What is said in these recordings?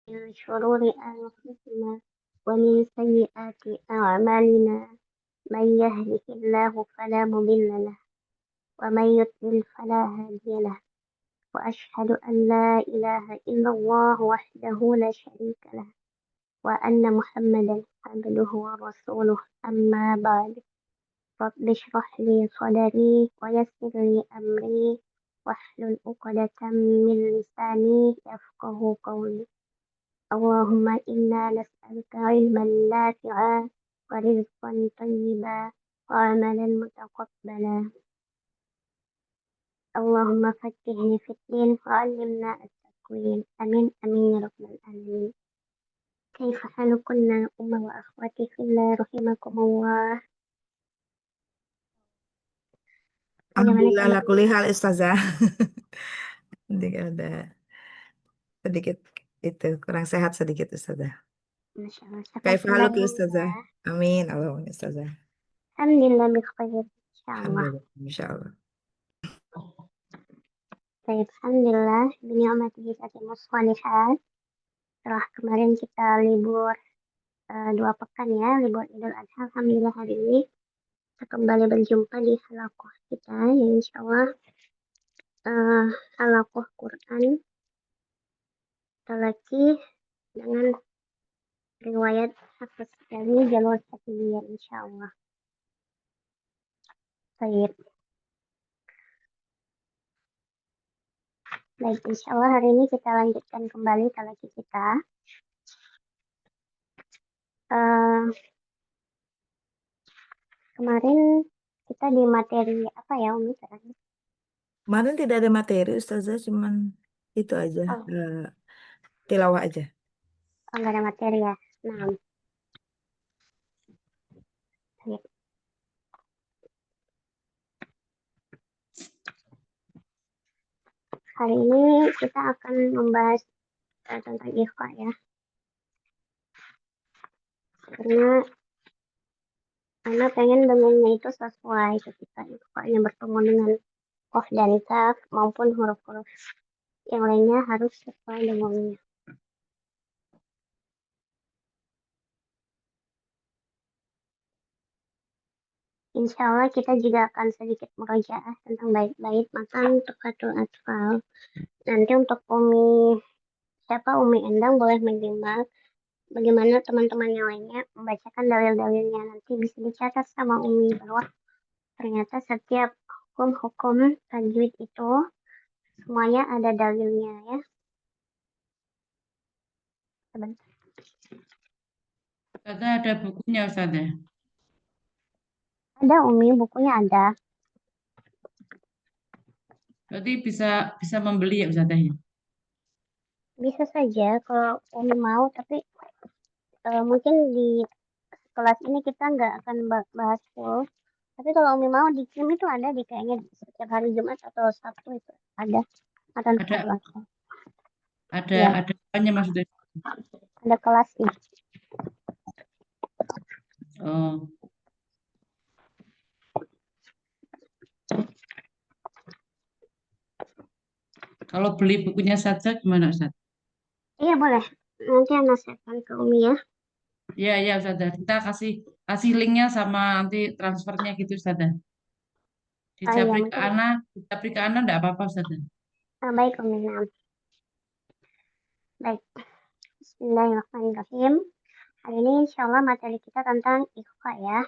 من شرور أنفسنا ومن سيئات أعمالنا من يهده الله فلا مضل له ومن يضلل فلا هادي له وأشهد أن لا إله إلا الله وحده لا شريك له وأن محمدا عبده ورسوله أما بعد رب اشرح لي صدري ويسر لي أمري واحلل عقدة من لساني يفقه قولي اللهم إنا نسألك علما نافعا ورزقا طيبا وعملا متقبلا اللهم فقهني في الدين وعلمنا التأويل آمين آمين يا رب العالمين. كيف حالكن أمة وأخواتي في الله رحمكم الله. Bagaimana Alhamdulillah ala kabar? kulli hal Ustazah. Sedikit ada sedikit itu kurang sehat sedikit Ustazah. Masya Allah. Kaifa haluki Ustazah? Alhamdulillah. Amin. Allahumma Ustazah. Alhamdulillah bikhair. Insyaallah. Alhamdulillah. Insyaallah. Baik, Alhamdulillah. Bini'amatihi tatimmu shalihat. Setelah kemarin kita libur 2 pekan ya, libur Idul Adha. Alhamdulillah hari ini kita kembali berjumpa di halakoh kita yang insya Allah halakoh Quran lagi dengan riwayat Hafiz dari Jalur Satibiyah insya Allah. Baik. Baik, insya Allah hari ini kita lanjutkan kembali talaki kita. Kemarin kita di materi apa ya Umi terakhir? Kemarin tidak ada materi Ustazah, cuman itu aja, tilawah aja. Oh, nggak ada materi ya. Nah, baik. Hari ini kita akan membahas tentang ikhfa ya. Karena anak pengen dengungnya itu sesuai ketika ikhfanya bertemu dengan qaf dan kaf maupun huruf-huruf yang lainnya harus sesuai dengungnya. Insya Allah kita juga akan sedikit murojaah tentang bait-bait makan tukatul atfal. Nanti untuk Umi Endang boleh menyimak bagaimana teman-teman yang lainnya membacakan dalil-dalilnya. Nanti bisa dicatat sama Umi bahwa ternyata setiap hukum-hukum tajwid itu semuanya ada dalilnya ya. Sebentar. Ada bukunya Ustazah. Ada Umi, bukunya ada. Berarti bisa membeli ya Ustazah ya? Bisa saja kalau Umi mau, tapi mungkin di kelas ini kita nggak akan bahas full. Tapi kalau Umi mau di Kim itu ada di kayaknya setiap hari Jumat atau Sabtu itu ada. Atau Ada ya, apanya maksudnya? ada kelasnya. Oh. Kalau beli bukunya saja gimana Ustaz? Iya boleh. Nanti Anda share ke Umi ya. Iya Ustazah. Kita kasih linknya sama nanti transfernya gitu Ustazah. Di Oh iya, Japri ke mungkin. Ana, enggak apa-apa Ustazah. Baik Umi. Nah. Baik. Bismillahirrahmanirrahim. Hari ini insya Allah materi kita tentang ikhfa ya.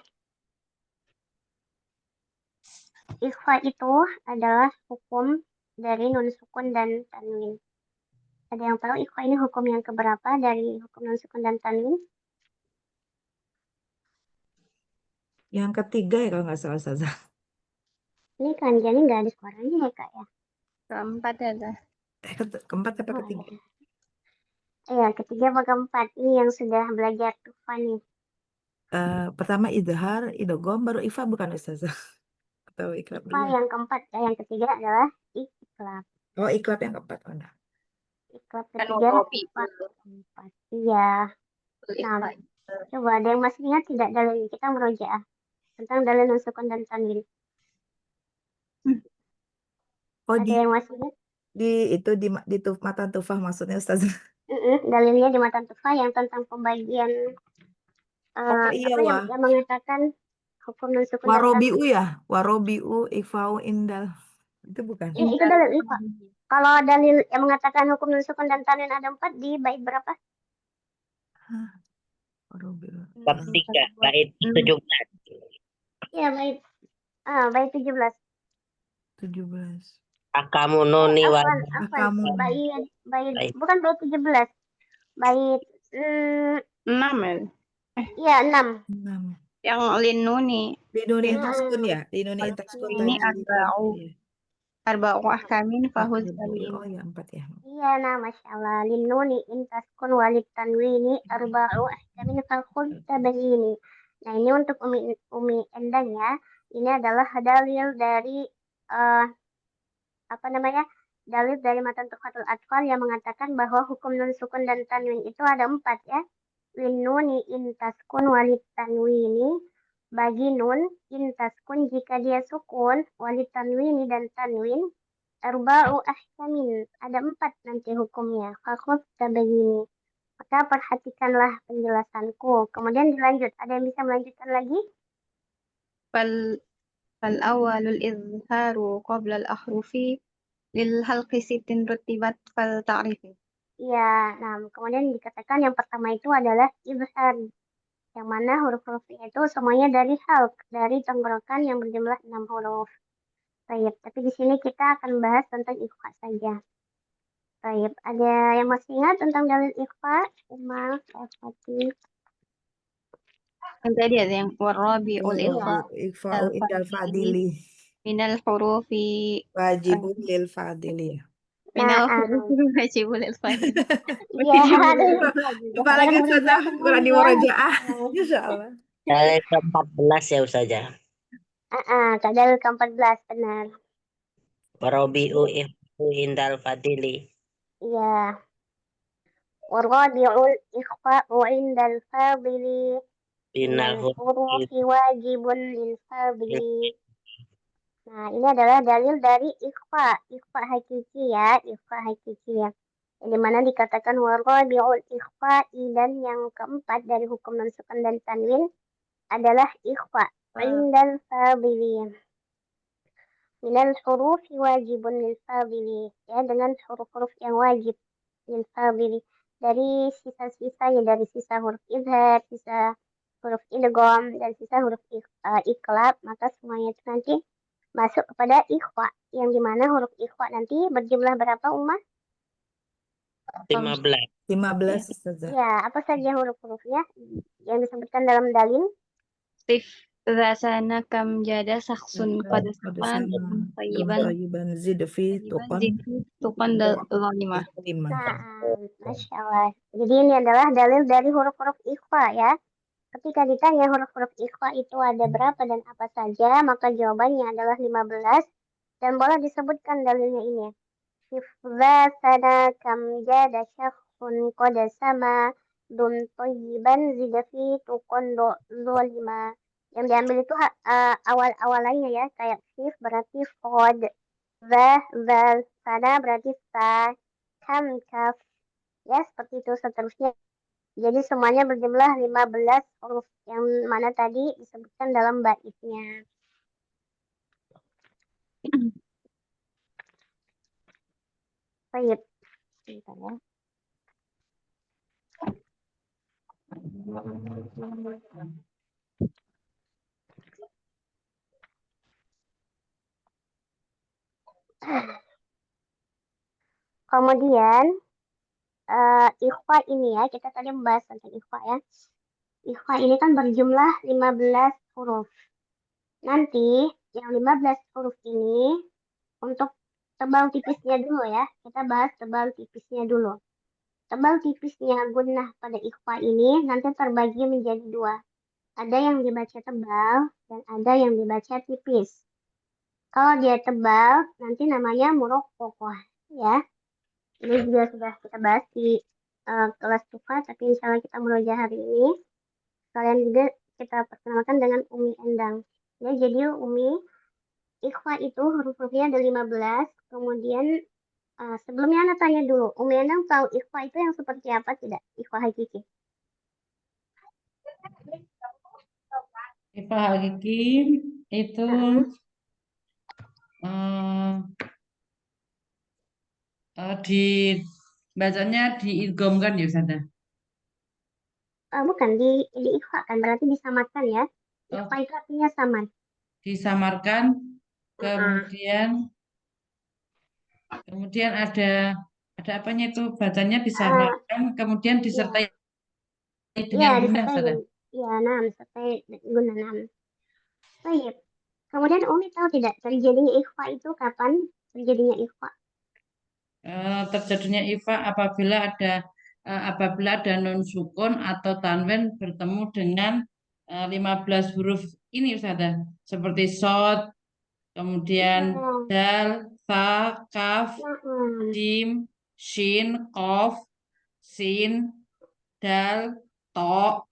Ikhfa itu adalah hukum dari nun sukun dan tanwin. Ada yang tahu ikhfa ini hukum yang keberapa dari hukum nun sukun dan tanwin? Yang ketiga ya kalau nggak salah Ustazah. Ini kan jadi nggak ada suaranya ya kak ya? Keempat ya Teh. Keempat apa Oh, ketiga? ada. Iya, ketiga apa keempat? Ini yang sudah belajar tufa nih. Pertama idhar, idogom, baru ifa bukan Ustazah? Atau iklab Ikhfa dulu ya? yang keempat ya. Yang ketiga adalah iklab. Oh, iklab yang keempat. Oh, nah. Iklab Kan ketiga, kopi ikhfa dulu. keempat. Iya. Nah, coba ada yang masih ingat tidak dalilnya? Kita merojaah tentang dalil nun sukun dan tanwin. Oh, Ada yang masih ingat? di itu di matan tufah maksudnya Ustazah. Dalilnya di matan tufa yang tentang pembagian Oh iya apa yang mengatakan hukum dan sukun dan warobiu ya, warobiu ikfau indal. Itu bukan? Iya, itu dalil ifa. Kalau dalil yang mengatakan hukum dan sukun dan tanwin ada 4 di bait berapa? Warobiu. Bab 3, bait 17. Iya, bait 17. 17. Akamu nuni wal Afwan, Kamu bait bukan bait 17. Bait 6 ya. iya 6. 6. Yang linuni. Linuni Hmm. intaskun ya? Linuni intaskun Ini tadi. arba'u ahkamin fahuz Oh ya 4 ya. Iya, nah Masya Allah. Linnuni intaskun walid tanwini arba'u ahkamin fakhul tabayini. Nah, ini untuk Umi Endang ya. Ini adalah dalil dari apa namanya? Dalil dari matan Tuhfatul Atfal yang mengatakan bahwa hukum nun sukun dan tanwin itu ada 4 ya. Linnuni intaskun walid tanwini bagi nun intaskun jika dia sukun walid tanwini dan tanwin arba'u ahkamin ada 4 nanti hukumnya fakhud tabayini maka perhatikanlah penjelasanku kemudian dilanjut ada yang bisa melanjutkan lagi fal awalul izharu qabla al ahrufi lil halqi sitin rutibat fal ta'rifi. ya nah kemudian dikatakan yang pertama itu adalah izhar yang mana huruf-hurufnya itu semuanya dari halq dari tenggorokan yang berjumlah 6 huruf. Baik, tapi di sini kita akan bahas tentang ikhfa saja. Baik, ada yang masih ingat tentang dalil ikhfa? Umar, Fatih. Yang tadi ada yang warabiul Ikfau indal fadili. minal hurufi Wajibun lil fadili ya. minal hurufi wajibul fadil. Iya, Coba lagi saja berani murojaah. Insyaallah. Dalil ke-14 ya Ustazah. Dalil ke-14 benar. Warobiu ihfu indal fadili. Iya. Warabiul ikhfa'u indal fadili Binal minal hurufi wajibun lil fadili. Nah, ini adalah dalil dari ikhfa. Ikhfa hakiki ya, ikhfa hakiki ya. Di mana dikatakan warabiul ikhfa'i dan yang keempat dari hukum non sukun dan tanwin adalah ikhfa. Indal fadili. Minal hurufi wajibun lil fadili. Ya, dengan huruf-huruf yang wajib lil fadili. Dari sisa-sisanya, dari sisa huruf izhar, sisa huruf idgham, dan sisa huruf iqlab, maka semuanya itu nanti masuk kepada ikhfa. Yang dimana huruf ikhfa nanti berjumlah berapa, Ummah? 15. 15 Ustazah. Ya, apa saja huruf-hurufnya yang disebutkan dalam dalil? Sif rasana kam jada saksun pada sapan tayyiban Tayyiban zidfi tuqan tukan dal 5. lima. Nah, Masya Allah. Jadi ini adalah dalil dari huruf-huruf ikhfa ya. Ketika ditanya huruf-huruf ikhfa itu ada berapa dan apa saja, maka jawabannya adalah 15 dan boleh disebutkan dalilnya ini. Hifza sana kam jada syakhsun qada sama dun tayyiban zidafi tukon do lima. Yang diambil itu awal-awalannya ya, kayak sif berarti qad, zal, sana berarti sa, kam kaf. Ya, seperti itu seterusnya. Jadi semuanya berjumlah 15 huruf yang mana tadi disebutkan dalam baitnya. Baik. Bentar ya. Kemudian ikhfa ini ya, kita tadi membahas tentang ikhfa ya. Ikhfa ini kan berjumlah 15 huruf. Nanti yang 15 huruf ini untuk tebal tipisnya dulu ya. Kita bahas tebal tipisnya dulu. Tebal tipisnya gunnah pada ikhfa ini nanti terbagi menjadi 2. Ada yang dibaca tebal dan ada yang dibaca tipis. Kalau dia tebal nanti namanya murokkokoh ya. Ini juga sudah kita bahas di kelas tufa, tapi insya Allah kita meroja hari ini. Kalian juga kita perkenalkan dengan Umi Endang. Ya, jadi Umi, ikhfa itu huruf-hurufnya ada 15, kemudian Sebelumnya Ana tanya dulu, Umi Endang tahu ikhfa itu yang seperti apa tidak? Ikhfa hakiki. Ifa hakiki itu Heeh. di bacanya diidghamkan ya Ustazah. Bukan di ikhfa kan berarti disamarkan ya. Oh, Ikhfa itu artinya samar. disamarkan, Heeh. kemudian ada apanya itu bacanya Eh, disamarkan, kemudian ya, disertai ya dengan guna disertai Ustazah. ya nam sertai guna nam. Baik. Kemudian Umi tahu tidak terjadinya ikhfa itu kapan terjadinya ikhfa? Terjadinya ifa apabila ada nun sukun atau tanwin bertemu dengan 15 huruf ini Ustazah, seperti shod, kemudian Iya. dal, ta, kaf, Heeh. jim, shin, kof, sin, dal, to,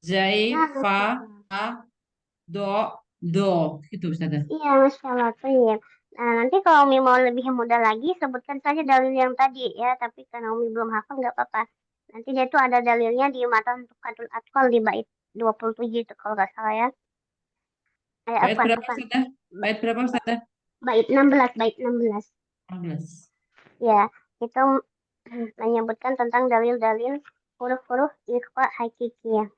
zai, Nah, fa, Masya Allah. a, do, gitu Ustazah. Iya, Masya Allah. Baik. Nah, nanti kalau Umi mau lebih mudah lagi, sebutkan saja dalil yang tadi ya. Tapi karena Umi belum hafal, nggak apa-apa. Nanti dia tuh ada dalilnya di Matan Tuqatul Atfal di bait 27 itu kalau nggak salah ya. Bait berapa Afwan. Ustazah? Bait berapa Ustazah? Bait 16, bait 16. 16. Ya, itu menyebutkan tentang dalil-dalil huruf-huruf ikhfa hakikiyah.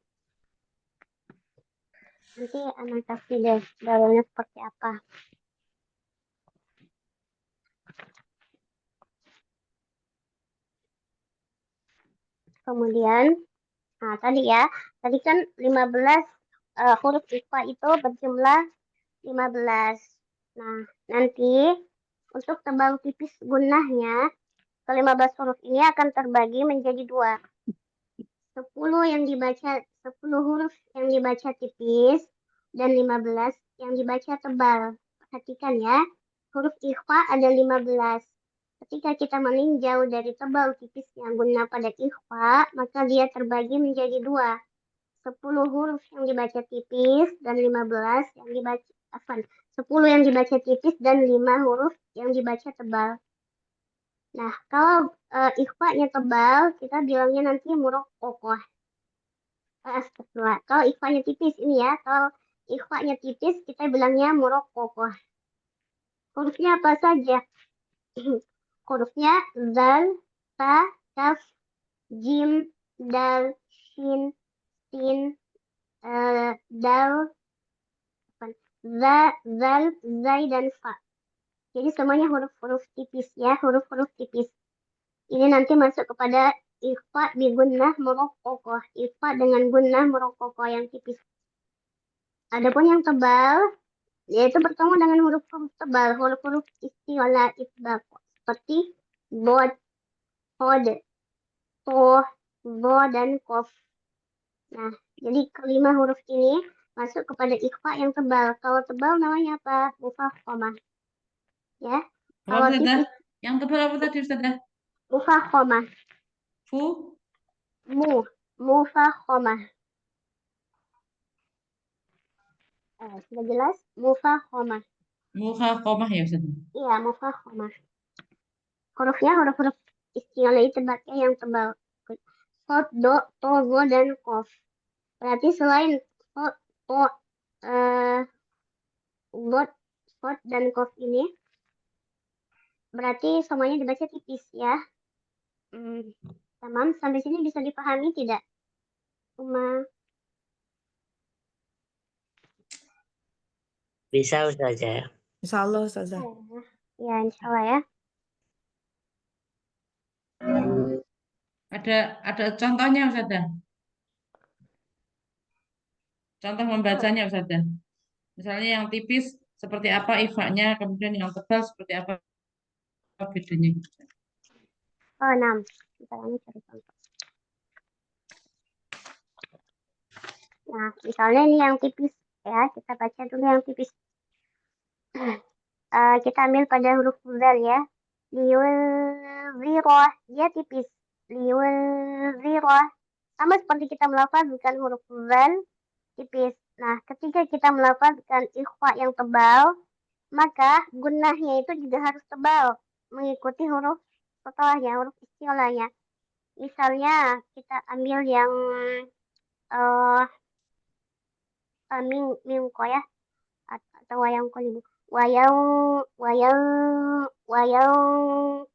Nanti anak kasih deh dalilnya seperti apa. Kemudian, nah tadi kan 15 huruf ikhfa itu berjumlah 15. Nah, nanti untuk tebal tipis gunahnya, ke-15 huruf ini akan terbagi menjadi 2. 10 huruf yang dibaca tipis dan 15 yang dibaca tebal. Perhatikan ya, huruf ikhfa ada 15. Ketika kita meninjau dari tebal tipis yang guna pada ikhfa, maka dia terbagi menjadi 2. 10 huruf yang dibaca tipis dan 15 yang dibaca 10 yang dibaca tipis dan 5 huruf yang dibaca tebal. Nah, kalau ikhfa-nya tebal, kita bilangnya nanti muroqqaqah. Astagfirullah. Kalau ikhfa-nya tipis ini ya, kalau ikhfa-nya tipis kita bilangnya muroqqaqah. Hurufnya apa saja? Hurufnya zal, ta, kaf, jim, dal, shin, sin, dal, za, zal, zai, dan fa. Jadi semuanya huruf-huruf tipis ya, huruf-huruf tipis. Ini nanti masuk kepada ikhfa bi gunnah muroqqaqah. Ikhfa dengan gunnah muroqqaqah yang tipis. Adapun yang tebal, yaitu bertemu dengan huruf-huruf tebal, huruf-huruf isti'la itbaq seperti bod, hod, to, bo, dan kof. Nah, jadi kelima huruf ini masuk kepada ikhfa yang tebal. Kalau tebal namanya apa? Mufakhamah. Ya. Apa Kalau Ustazah? tipis, Yang tebal apa tadi Ustazah? mufakhamah. Fu, Mufakhamah. Sudah jelas? Mufakhamah. mufakhamah ya Ustazah. Iya, mufakhamah. Hurufnya huruf-huruf isti'la itbaqnya yang tebal. Sod, do, to, zo, dan kof. Berarti selain sod, to, bot, sod, dan kof ini, berarti semuanya dibaca tipis ya. Tamam, sampai sini bisa dipahami tidak? Bisa Ustazah. Insya Allah Ustazah. Ya, insya Allah ya. Ada contohnya Ustazah. Contoh membacanya Ustazah. Misalnya yang tipis seperti apa ifanya, kemudian yang tebal seperti apa bedanya. Oh, 6. Kita ini cari contoh. Nah, misalnya ini yang tipis ya. Kita baca dulu yang tipis. Kita ambil pada huruf zal ya. Liul ziroh, dia tipis. Liul ziroh. Sama seperti kita melafazkan huruf zal, tipis. Nah, ketika kita melafazkan ikhfa yang tebal, maka gunnahnya itu juga harus tebal. mengikuti huruf setelahnya, huruf istiolahnya. Misalnya kita ambil yang eh mim ko ya, atau wayang kolibu. Wayang wayang wayang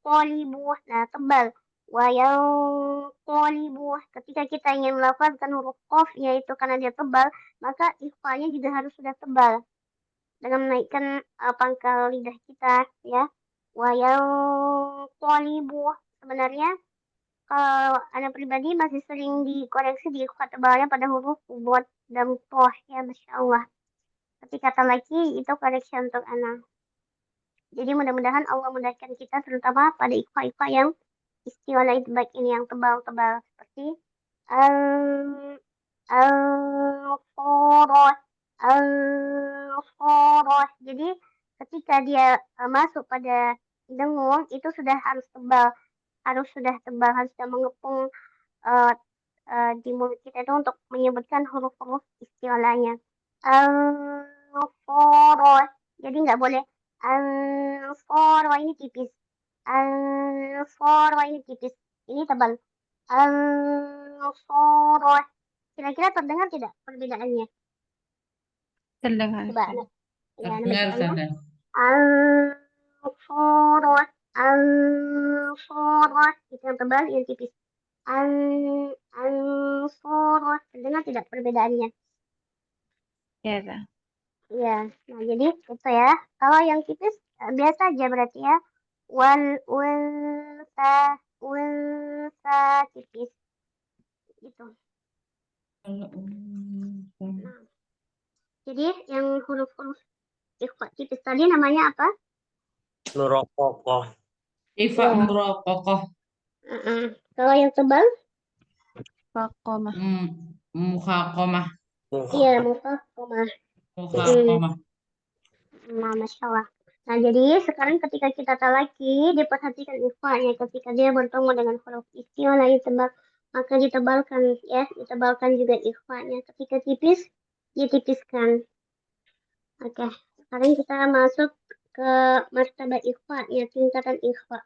kolibu. Nah, tebal. Wayang kolibu. Ketika kita ingin melafalkan huruf qaf yaitu karena dia tebal, maka ikhfanya juga harus sudah tebal dengan menaikkan pangkal lidah kita ya. Wayang kolibu. Sebenarnya kalau anak pribadi masih sering dikoreksi di ikhfa tebalnya pada huruf buat dan toh ya, Masya Allah. Ketika talaki itu koreksi untuk anak. Jadi mudah-mudahan Allah mudahkan kita terutama pada ikhfa-ikhfa yang istilah itu baik ini yang tebal-tebal seperti al al-foroh al-foroh. Jadi ketika dia masuk pada dengung itu sudah harus tebal, harus sudah mengepung uh, di mulut kita itu untuk menyebutkan huruf-huruf istilahnya. Al-foroh. Jadi nggak boleh al-foroh ini tipis. Al-foroh ini tipis. Ini tebal. Al-foroh. Kira-kira terdengar tidak perbedaannya? Terdengar, Coba Ustazah. ya, Terdengar bacaannya. Ustazah. Al-foroh. Al-foroh. Itu yang tebal, yang tipis. Al-foroh. Terdengar tidak perbedaannya? Ya, Ustazah. Iya, nah jadi itu ya. Kalau yang tipis biasa aja berarti ya. Unsa tipis gitu. Kalau Nah, jadi yang huruf-huruf ikhfa tipis tadi namanya apa? Nurokokoh. Ifa Iya. murokokoh. Kalau yang tebal? Faqamah. Muhakomah. Iya, muka koma. Muhakomah. Nah, Masya Allah. Nah, jadi sekarang ketika kita talaki, diperhatikan ikhfanya. Ketika dia bertemu dengan huruf istilah yang tebal, maka ditebalkan ya, ditebalkan juga ikhfanya. Ketika tipis, ditipiskan. Oke, sekarang kita masuk ke martabat ikhfa, ya tingkatan ikhfa.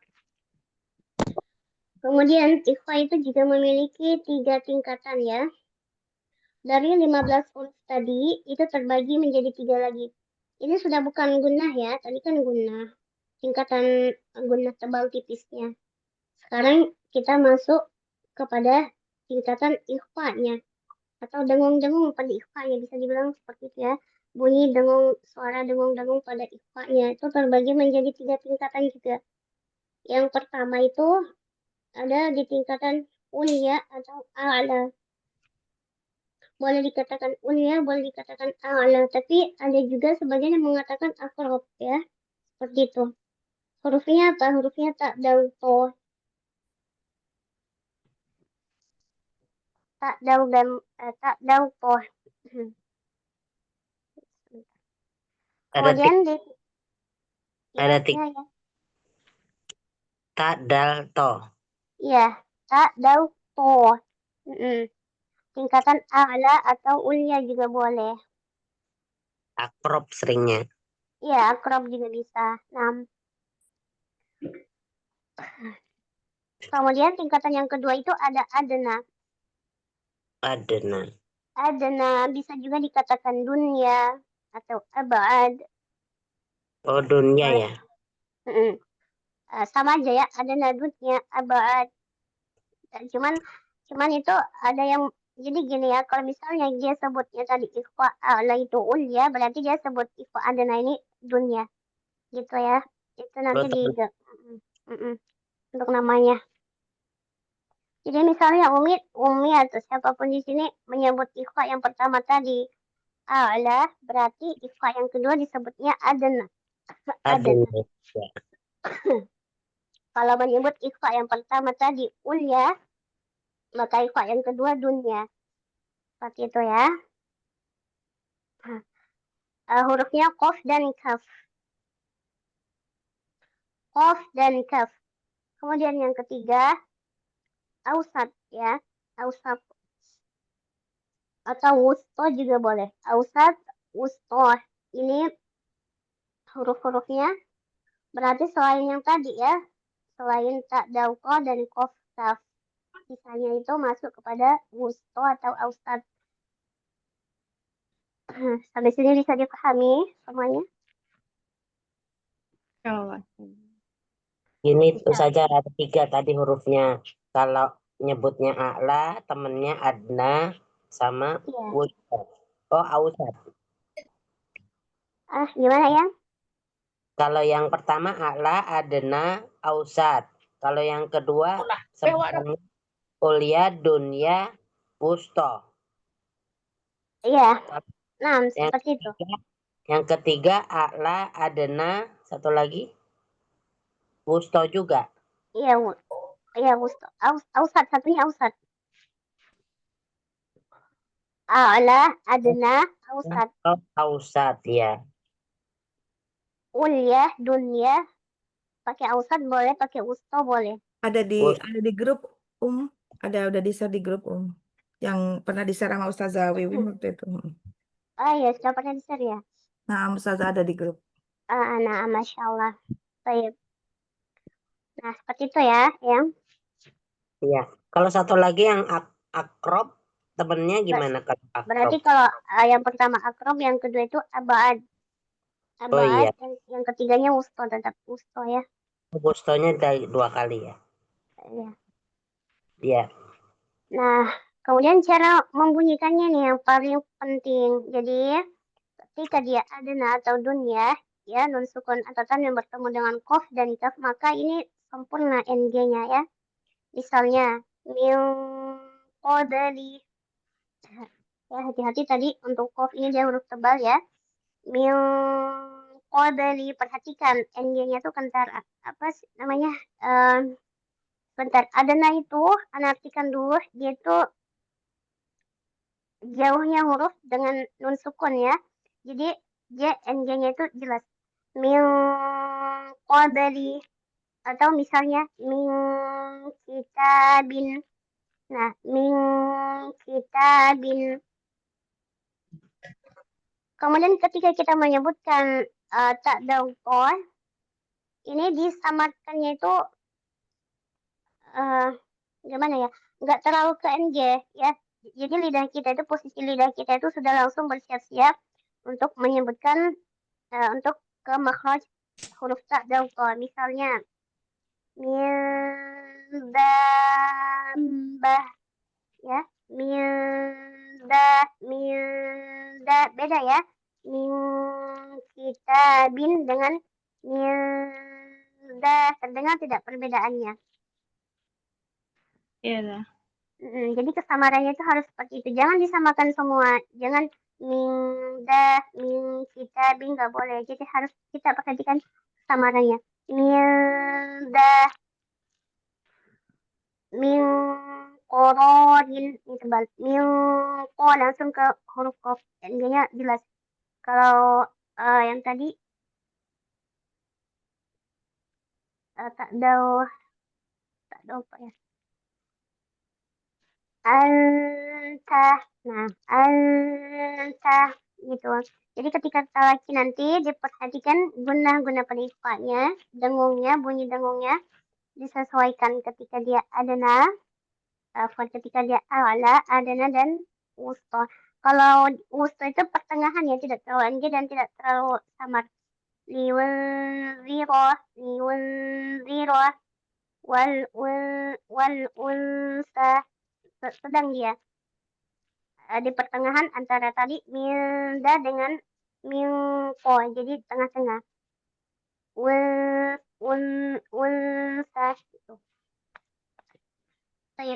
Kemudian ikhfa itu juga memiliki 3 tingkatan ya. Dari 15 huruf tadi, itu terbagi menjadi 3 lagi. Ini sudah bukan gunnah ya, tadi kan gunnah. Tingkatan gunnah tebal tipisnya. Sekarang kita masuk kepada tingkatan ikhfa-nya. Atau dengung-dengung pada ikhfa-nya, bisa dibilang seperti itu ya. Bunyi dengung, suara dengung-dengung pada ikhfa-nya. Itu terbagi menjadi 3 tingkatan juga. Yang pertama itu ada di tingkatan ulia atau a'la. Boleh dikatakan ulia, boleh dikatakan a'la. Tapi ada juga sebagian yang mengatakan aqrab ya. Seperti itu. Hurufnya apa? Hurufnya tak dan to. Tak dan to. Kemudian di Ada ya, ya. tak dal to. Iya, tak dan to. Tingkatan a'la atau ulia juga boleh. Akrab seringnya. Iya, akrab juga bisa. Nah, kemudian tingkatan yang kedua itu ada adna. Adena. Adna bisa juga dikatakan dunia atau abad. Oh, dunia ya. Sama aja ya, adna dunia, abad. Cuman itu ada yang jadi gini ya, kalau misalnya dia sebutnya tadi ikhfa a'la itu ulia, berarti dia sebut ikhfa adna ini dunia. Gitu ya. Itu nanti di untuk namanya. Jadi misalnya Umi atau siapapun di sini menyebut ikhfa yang pertama tadi a'la, berarti ikhfa yang kedua disebutnya adna. Adena. Ya. Kalau menyebut ikhfa yang pertama tadi ulia, maka ikhfa yang kedua dunia. Seperti itu ya. Hurufnya qaf dan kaf. Qaf dan kaf. Kemudian yang ketiga, ausat ya. Ausat. Atau wusto juga boleh. Ausat, wusto. Ini huruf-hurufnya Berarti selain yang tadi ya, selain tak dauko dan kof kaf, sisanya itu masuk kepada wusto atau austat. Sampai sini bisa dipahami semuanya? Insyaallah. Ini saja ada 3 tadi hurufnya. Kalau nyebutnya a'la, temennya adna, sama Iya. wusta. Oh, ausat. Gimana ya? Kalau yang pertama a'la, adna, ausat. Kalau yang kedua sebutannya ulia, dunya, wusto. Iya. Nah, Yang seperti itu. ketiga a'la, adna, satu lagi wusto juga. Iya, iya wusto. Ausat, satunya ausat. A'la, adna, ausat. Oh, ausat ya. Ulyah, dunya, pakai ausat boleh, pakai wusto boleh. Ada Wus- di grup ada udah di-share di grup yang pernah di-share sama Ustazah Wiwin waktu itu. Iya, sudah pernah di-share ya? Nah, Ustazah ada di grup. Nah, Masya Allah. Baik. Nah, seperti itu ya, yang Iya. Kalau satu lagi yang akrob, temennya gimana kalau akrob? berarti kalau yang pertama akrob, yang kedua itu abad. Oh iya, yang ketiganya wusto, tetap wusto ya. wustonya 2 kali ya. Iya. Iya. Nah, kemudian cara membunyikannya nih yang paling penting. Jadi, ketika dia adna atau dunya, ya, nun sukun atau tanwin bertemu dengan kof dan kaf, maka ini sempurna ng-nya ya. Misalnya, min qadali. Ya, hati-hati tadi untuk kof ini dia huruf tebal ya. Min qadali, perhatikan ng-nya tuh kentar apa sih namanya? Bentar, adna itu, artikan dulu, dia itu jauhnya huruf dengan nun sukun ya. Jadi dia ng-nya itu jelas. Min qabli atau misalnya min kitabin. Nah, min kitabin. Kemudian ketika kita menyebutkan tak daukor, ini disamarkannya itu gimana ya? Nggak terlalu ke ng ya. Jadi lidah kita itu, posisi lidah kita itu sudah langsung bersiap-siap untuk menyebutkan untuk ke makhraj huruf ta dauqa. Misalnya min dabbah ya. Min da beda ya. Min kitabin dengan min terdengar tidak perbedaannya. Iya dah. Jadi kesamarannya itu harus seperti itu. Jangan disamakan semua. Jangan min kitabin, nggak boleh. Jadi harus kita perhatikan kesamarannya. Min qororin, ini tebal. Min ko langsung ke huruf kof. N-nya jelas. Kalau yang tadi tak dau apa ya? Anta. Nah, anta gitu. Jadi ketika talaki nanti diperhatikan guna pada ikhfanya, dengungnya, bunyi dengungnya disesuaikan ketika dia adana, ketika dia a'la, adana dan wusta. Kalau wusta itu pertengahan ya, tidak terlalu ng dan tidak terlalu samar. Liwunziro, wal unsa, sedang dia di pertengahan antara tadi milda dengan milko, jadi tengah-tengah. Unsa gitu.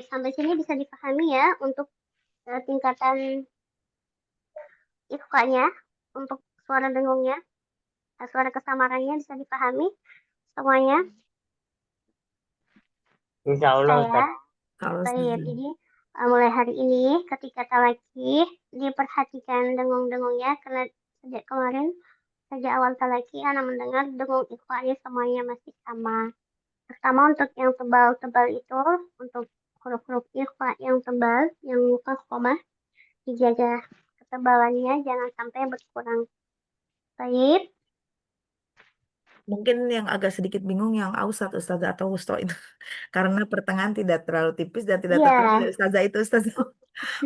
Sampai sini bisa dipahami ya untuk tingkatan ikhfanya, untuk suara dengungnya, suara kesamarannya bisa dipahami semuanya. Insya Allah. Baik, jadi mulai hari ini ketika talaki diperhatikan dengung-dengungnya, karena sejak kemarin, sejak awal talaki anak mendengar dengung ikhwanya semuanya masih sama. Pertama untuk yang tebal-tebal itu, untuk huruf-huruf ikhwa yang tebal, yang mufkhomah, dijaga ketebalannya jangan sampai berkurang. Baik. Mungkin yang agak sedikit bingung yang ausat Ustazah atau wusto itu. Karena pertengahan tidak terlalu tipis dan tidak Iya. terlalu tidak Ustazah itu Ustazah.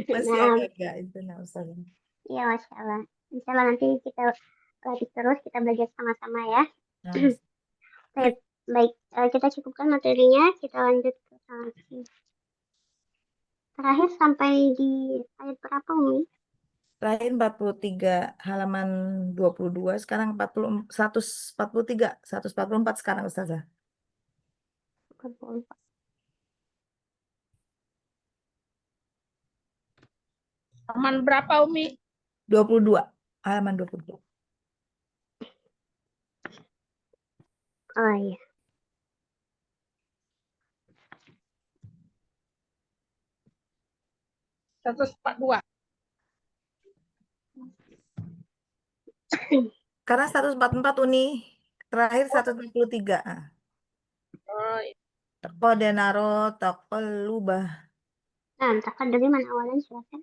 Masih Nah, agak-agak itu nah Ustazah. iya Masya Allah. Insya Allah nanti kita latih terus, kita belajar sama-sama ya. Nah, Baik, baik. Kita cukupkan materinya, kita lanjut ke sanksi. Terakhir sampai di ayat berapa, Umi? terakhir 43 halaman 22 sekarang 143 144 sekarang Ustazah. 44. Halaman berapa, Umi? 22 halaman 22. Oh iya. dua. Karena 144 Uni terakhir 143. Oh, Qad naro taqallubah. Nah, takkan dari mana awalnya silakan.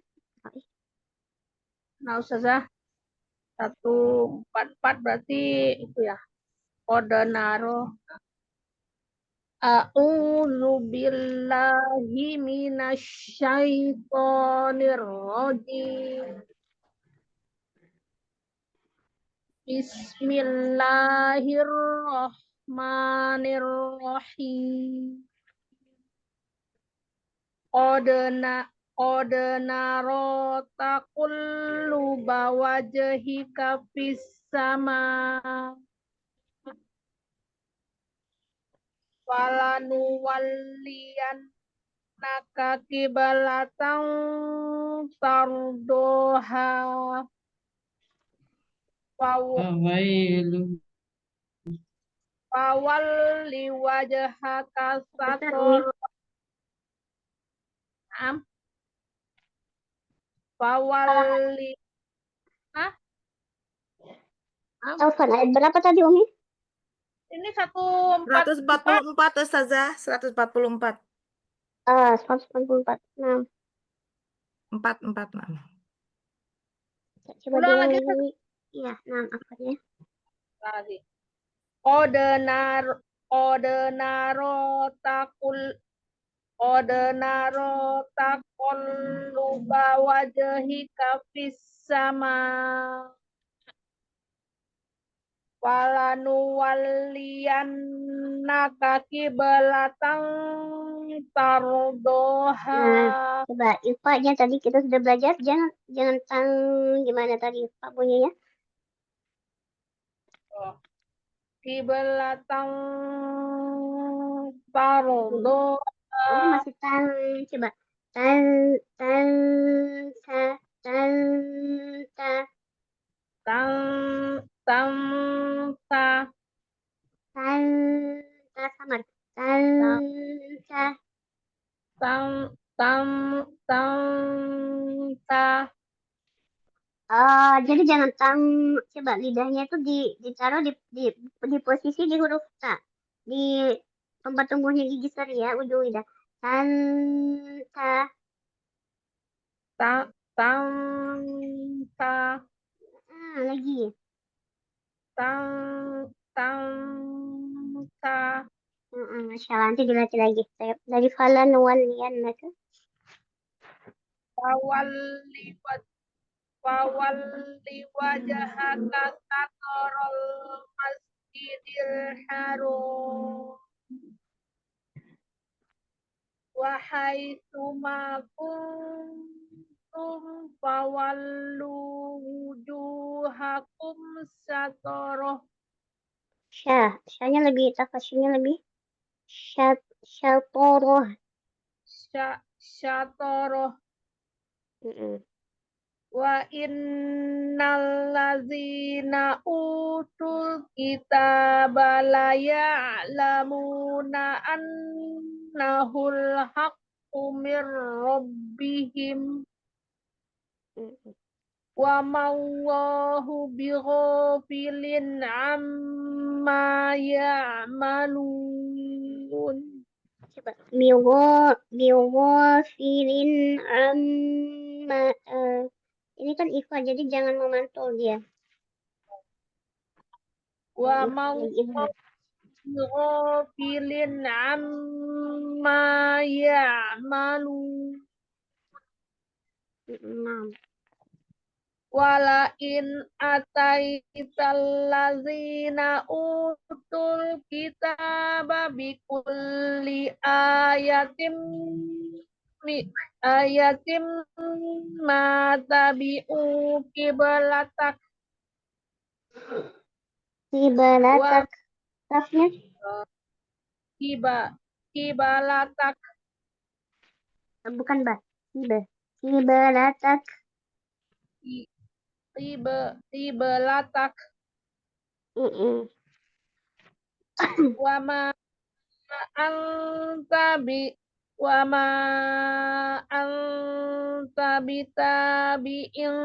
nah Ustazah, 144 berarti itu ya. Kode naro. A'udzu billahi minasyaitonir rajim. Bismillahirrahmanirrahim. Qad naro taqalluba wajhika fis sama. Falanuwalliyannaka qiblatan tardoha. Fawailu. Fawalli wajhaka Bentar, Umi. sator. Fawalli. Hah? Alfan, ayat berapa tadi, Umi? Ini 144. 144 Ustazah, 144. 144. Nah, 446. coba Ulang diulang lagi, lagi. Iya, nah, apa ya? lagi. Qad naro taqalluba wajhika fis sama. Falanuwalliyannaka qiblatan tardoha. Nah, coba IPA-nya tadi kita sudah belajar. Jangan gimana tadi Pak bunyinya? Qiblatan tardoha. Oh, masih coba tan tan sa tan ta Tang tang ta tan ta samar tan sa. tang tang tang ta. Jadi jangan coba lidahnya itu ditaruh di posisi di huruf ta, di tempat tumbuhnya gigi seri ya, ujung lidah. Tan ta. Tang tang ta Lagi. tang tang ta. Masya Allah, nanti dilatih lagi. Dari falan waliyannaka. Fawalli wajhaka satorol masjidil haram wa haitsu ma kuntum fawallu wujuhakum satoroh. Syahnya lebih, tafasirnya lebih. Syatoroh. Satoroh. Wa innal ladzina utul kitaba la ya'lamuna annahul haqqu mir rabbihim wa mawallahu bighafilin amma ya'malun. Coba. Bighafilin amma. Ini kan ikhfa, jadi jangan memantul dia. Wa Lagi mau izhar. ghafilin amma ya'malu. Nah, Wala in ataital lazina utul kitaba bikulli ayatim ma tabi'u kiblatak wa kibalatak. Kafnya kibalatak bukan ba. Kibalatak. kiblatak Mm-mm. wa ma anta bi wa ma anta bitabi'in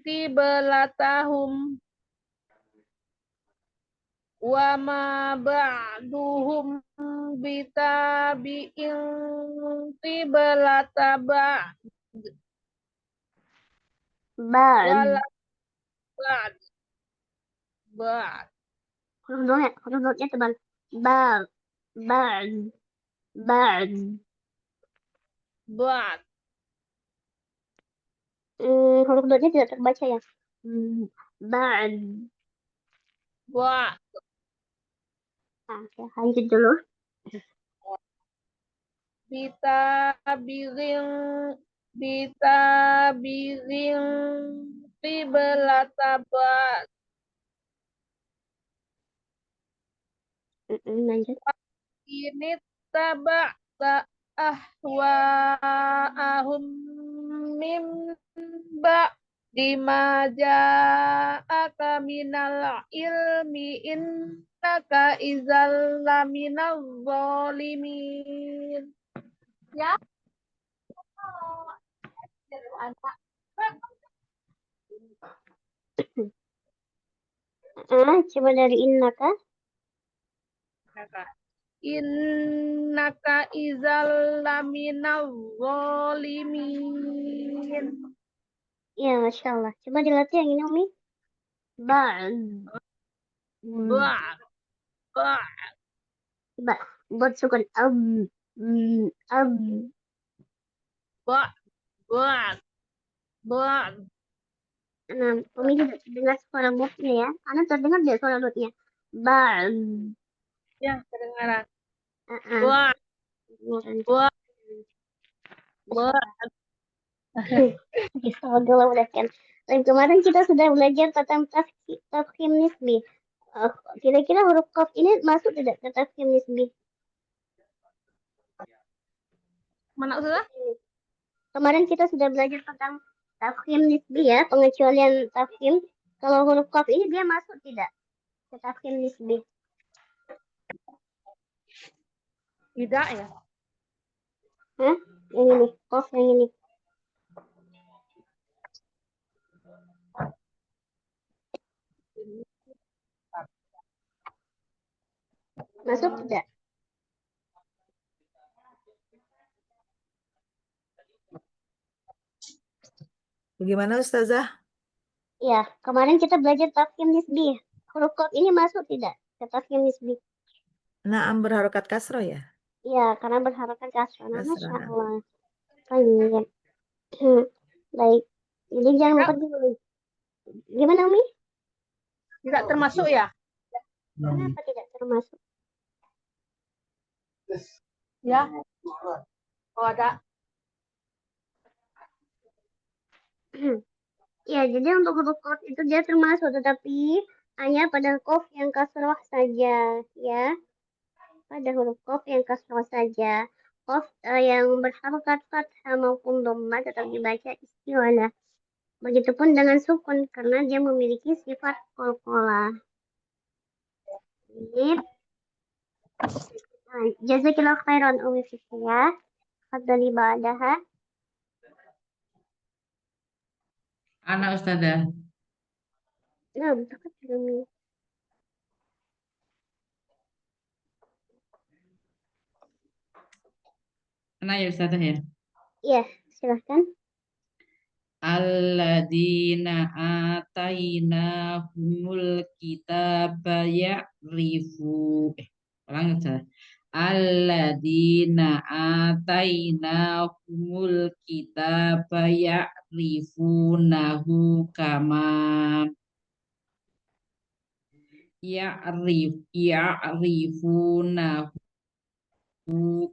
kiblatahum wa ma ba'duhum bitabi'in kiblata Ba'd. wala ba'd ba'd Huruf dotnya tebal. Ba'd. Ba'd. Ba'd. ba'd Huruf dotnya tidak terbaca ya. Ba'd. ba'd Oke, lanjut dulu. bitabi'in bitabi'in kiblata ba'd Lanjut. ini taba'ta ahwa'ahum mim ba'di ma ja'aka minal ilmi innaka izal laminaz zalimin. Ya. Coba dari innaka. Innaka izal laminaz zalimin. Ya, Masya Allah. Coba dilatih yang ini, Umi. Ba'd. Ba'd ba'd Coba. Buat sukun. Ab. ba'd ba'd ba'd. Nah, Umi juga dengar suara botnya ya. Anda terdengar tidak suara botnya? Ba'd. Ya, kedengaran. Uh-uh. Ba'd ba'd ba'd. Bismillahirrahmanirrahim. Dan kemarin kita sudah belajar tentang tafkhim nisbi. Kira-kira huruf qaf ini masuk tidak ke tafkhim nisbi? Mana sudah? Kemarin kita sudah belajar tentang tafkhim nisbi ya, pengecualian tafkhim. Kalau huruf qaf ini dia masuk tidak ke tafkhim nisbi? Tidak ya. Hah? Yang ini, qaf yang ini. Masuk tidak? Bagaimana Ustazah? Ya, kemarin kita belajar tafkhim nisbi. Huruf qaf ini masuk tidak ke tafkhim nisbi? Naam berharokat kasroh ya? Ya, karena berharokat kasroh. Nah, Masya Kasroh. Allah. Baik. Baik. Jadi jangan lupa dulu. Gimana, Umi? Tidak termasuk ya? Kenapa tidak termasuk? Ya. Oh, ada. Ya, jadi untuk huruf qaf itu dia termasuk, tetapi hanya pada qaf yang kasroh saja, ya. Pada huruf qaf yang kasroh saja. Qaf yang berharokat fathah maupun dhamma tetap dibaca isti'alah. Begitupun dengan sukun karena dia memiliki sifat qalqalah. Jazakillah khairan Umi Fikriya. Fadhali ba'daha. Anak Ustazah. Nah, berkat Umi. Anak ya Ustazah ya. Iya, silahkan. alladzina atainahumul kitaba ulang aja. Alladzina atainahumul kitaba ya'rifunahu kama ya'rifunahu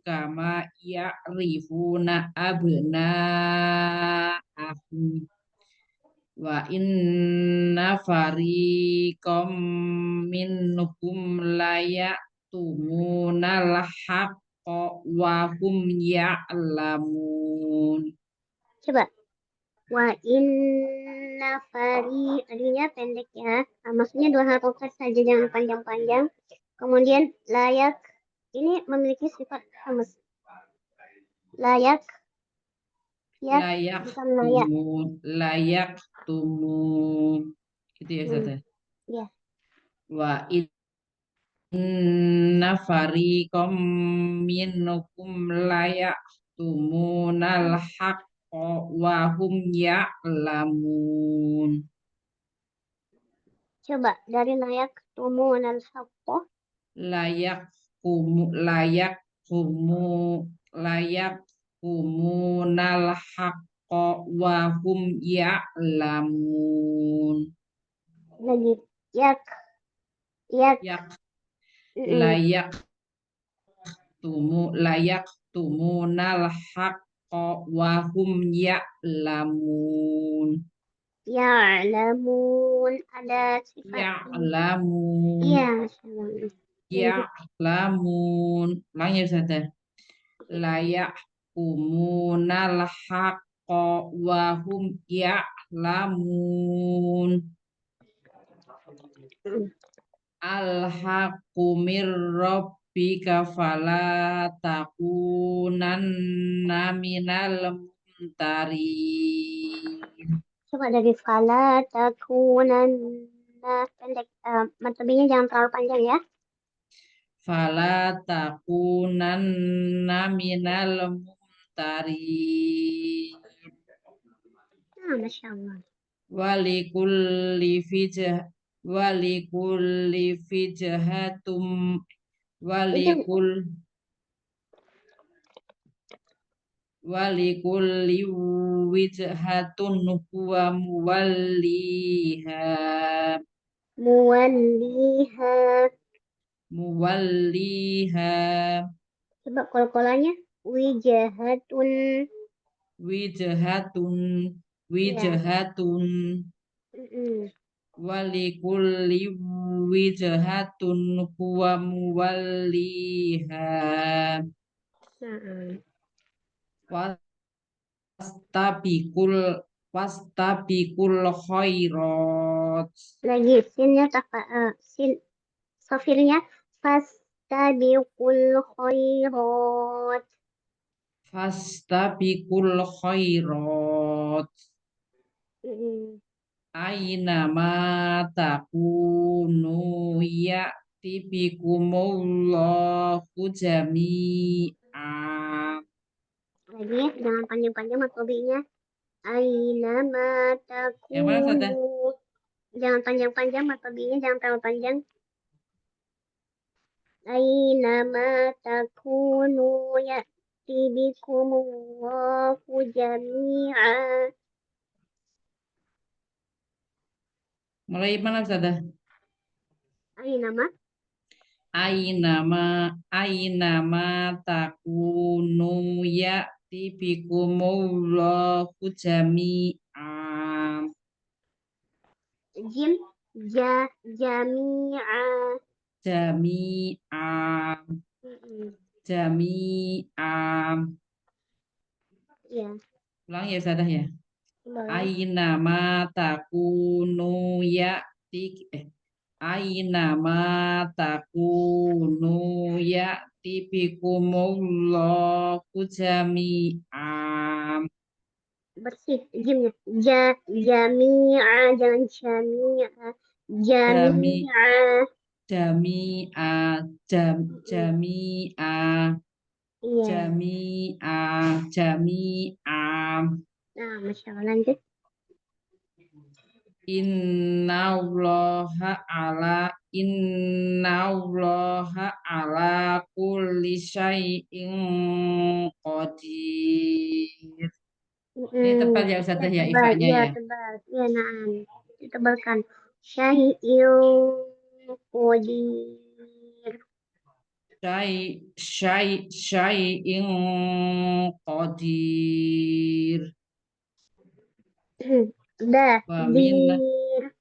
kama ya'rifuna abna'ahum wa inna fariqam minhum layaktumunal haqqa wa hum ya'lamun. Coba. Wa inna fari, tadinya pendek ya. Maksudnya 2 harokat saja, jangan panjang-panjang. Kemudian layak, ini memiliki sifat hamas. Layak, ya, bukan layak. Layak tumu gitu ya Ustazah. Ya. Wa inna fariqam minhum layaktumunal haqqa wa hum ya'lamun. Coba dari layak tumunal haqqo. Layak kumunal haqqa wa hum ya'lamun. Lagi yak Layak tumunal haqqa wa hum ya'lamun. ya'lamun, ada sifat Ya'lamun. iya, Ya'lamun. Ulang ya Ustazah. Layakumunal haqqa wa hum ya'lamun. Al-haqqu mir rabbika fala takunanna minal mumtarin. Coba dari fala takunanna, pendek, matobinya jangan terlalu panjang ya. Fala takunanna minal mumtarin. Masya Allah. Walikulli fijhatum walikulli wijhatun huwa muwalliha. Coba kol-kolannya wijhatun. Wijhatun walikulli wijhatun huwa muwalliha. Wastabikul khairat. Lagi sinnya sin sofirnya fastabiqul khairat. Fastabikul khairat. Aina ma takunu ya'ti bikumullahu jami'a. Lagi jangan panjang-panjang matobinya. Aina ma Yang mana Ustazah? takunu. Jangan panjang-panjang matobinya, jangan terlalu panjang. Aina ma takunu ya'ti bikumullahu jami'a. Mulai mana Ustazah? Aina ma takunu ya'ti bikumullahu jami'a. Jim jami'a. Ya. Ulang ya Ustazah ya. Aina ma takunu ya'ti Aina ma takunu ya'ti bikumullahu jami'a. Bersih jimnya. Jami'a, jangan jami'a. Jami'a. Iya. Jami'a. Nah, Masya Allah, lanjut. Innallaha ala kulli syai'in qadir. Ini tebal ya Ustazah ya tebal, ifanya iya ya. tebal, iya naam, ditebalkan. Syai'il qadir. Syai'in qadir. Wa min Dir.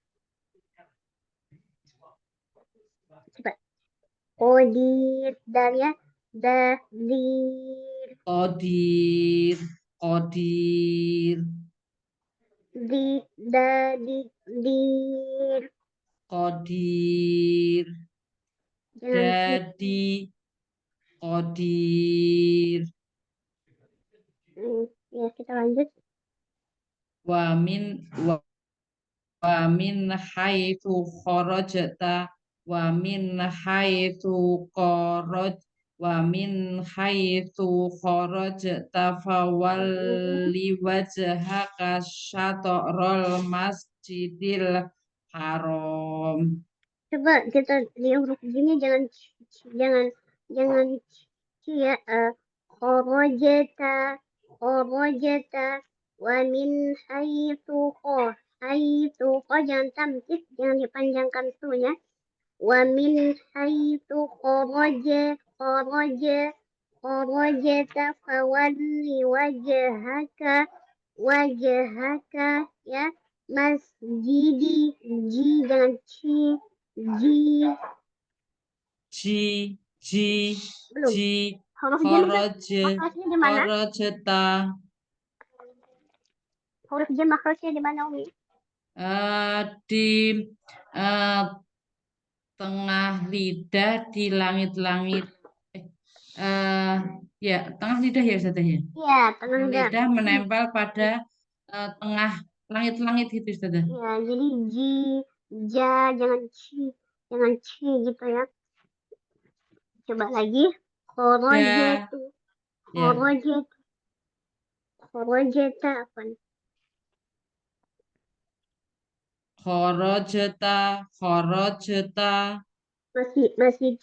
Coba. Qadir, dar ya. Dir. qadir. Dir. Qadir. Jangan Jadi qadir. Ya, kita lanjut. Wa min haitsu kharajta wa min haitsu kharajta fawalli wajhaka syatrul masjidil haram. Coba kita di huruf J-nya jangan ya. Kharajta wa min haitsu jangan tamkis, jangan dipanjangkan tuh-nya. Wa min haitsu kharajta fawalli wajhaka ya masjidi jangan belum huruf J makhrajnya di mana? Kharajta Huruf J makhrajnya di mana, Umi? di tengah lidah di langit-langit. Ya, tengah lidah ya Ustazah ya. Iya, tengah Lidah menempel pada tengah langit-langit gitu Ustazah. Iya, jadi jangan gitu ya. Coba lagi. Kharajatu. Ya. Kharajata apa? Kharajta. Masih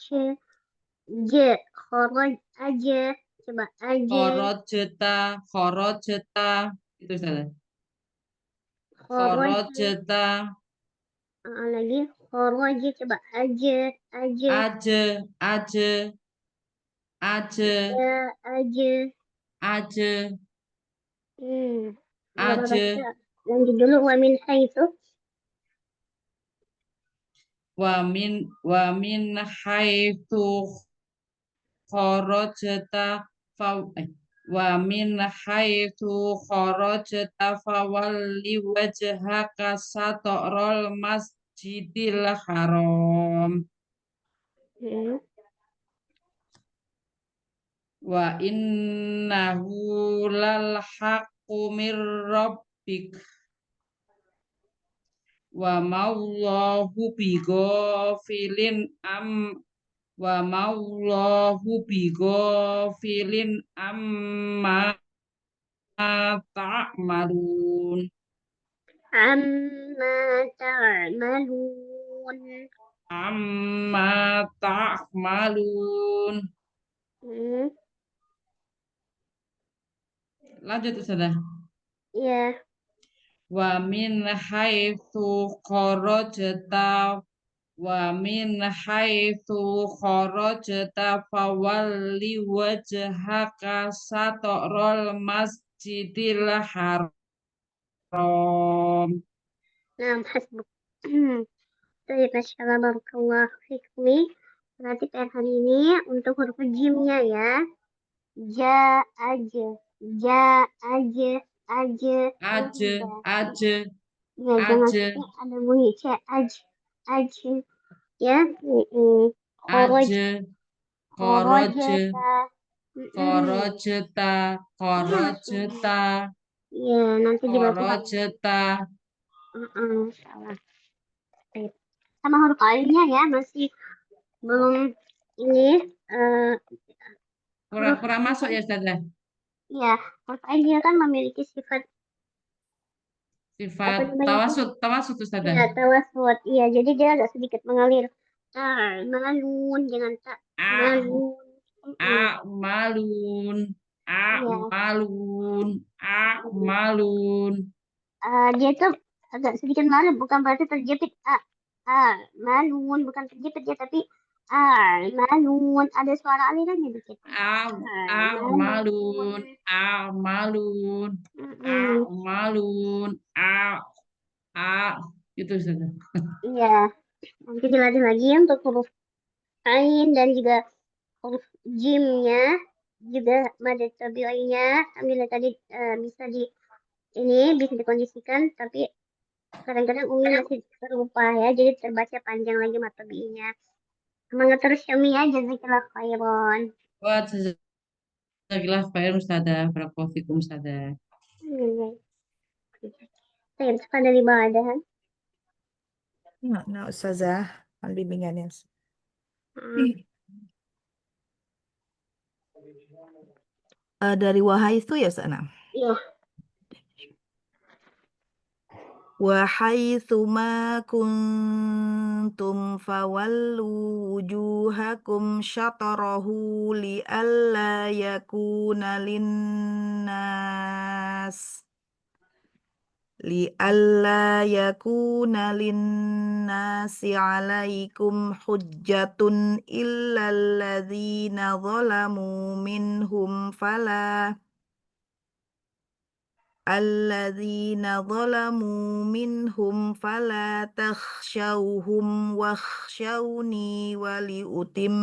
J. Kharaj aja. Coba aja. Kharajta. Itu Ustazah. Kharajta. Lagi kharaja, coba aja. Nggak apa-apa, kita lanjut dulu. Wa min haitsu wa min haitsu kharajta wa min haitsu kharajta fawalli wajhaka satrul masjidil haram. Wa innahu lal haqqu mir rabbik wa maulahu bighafilin amma ta'malun. Amma ta'malun. Lanjut Ustazah. Iya. Wa min haitsu kharajta fawalli wajhaka satrul masjidil haram. Nah, hasbuk. Baik, masyaallah, barakallah fikmi. Berarti PR hari ini untuk huruf jimnya ya. Aja. Ya, jangan sampai ada bunyi C. Aja. Ya. Kharajta. Iya, nanti dibaca. Kharajta. Salah. Sama huruf alifnya ya, masih belum ini Kurang masuk ya Ustazah. Iya, huruf alif kan memiliki sifat Sifat namanya itu? tawasud Ustazah. Iya, tawasud. Iya, jadi dia agak sedikit mengalir. Malun, jangan tak A malun. malun, Iya. malun, malun. Dia tuh agak sedikit malu, bukan berarti terjepit. Malun, bukan terjepit dia, tapi malun. Ada suara alirannya dikit. Malun, malun, Mm-mm. malun, gitu Ustazah. Iya, nanti dilatih lagi ya untuk huruf ain dan juga huruf jimnya, juga mad tabi'inya. Alhamdulillah tadi bisa bisa dikondisikan, tapi kadang-kadang Umi masih terlupa ya, jadi terbaca panjang lagi mad tabi'inya. Semangat terus ya Umi ya, jazakillah khairan. Wah, jazakallah khairan Ustazah. Barakallahu fikum Ustazah. Iya. Saya pada ibadah. Nah, Ustazah, bimbingannya. Dari wahai itu ya sana. Iya. وحيث ما كنتم فولوا وجوهكم شطره لئلا يكون للناس عليكم حجة إلا الذين ظلموا منهم فلا تخشوهم واخشوني ولأتم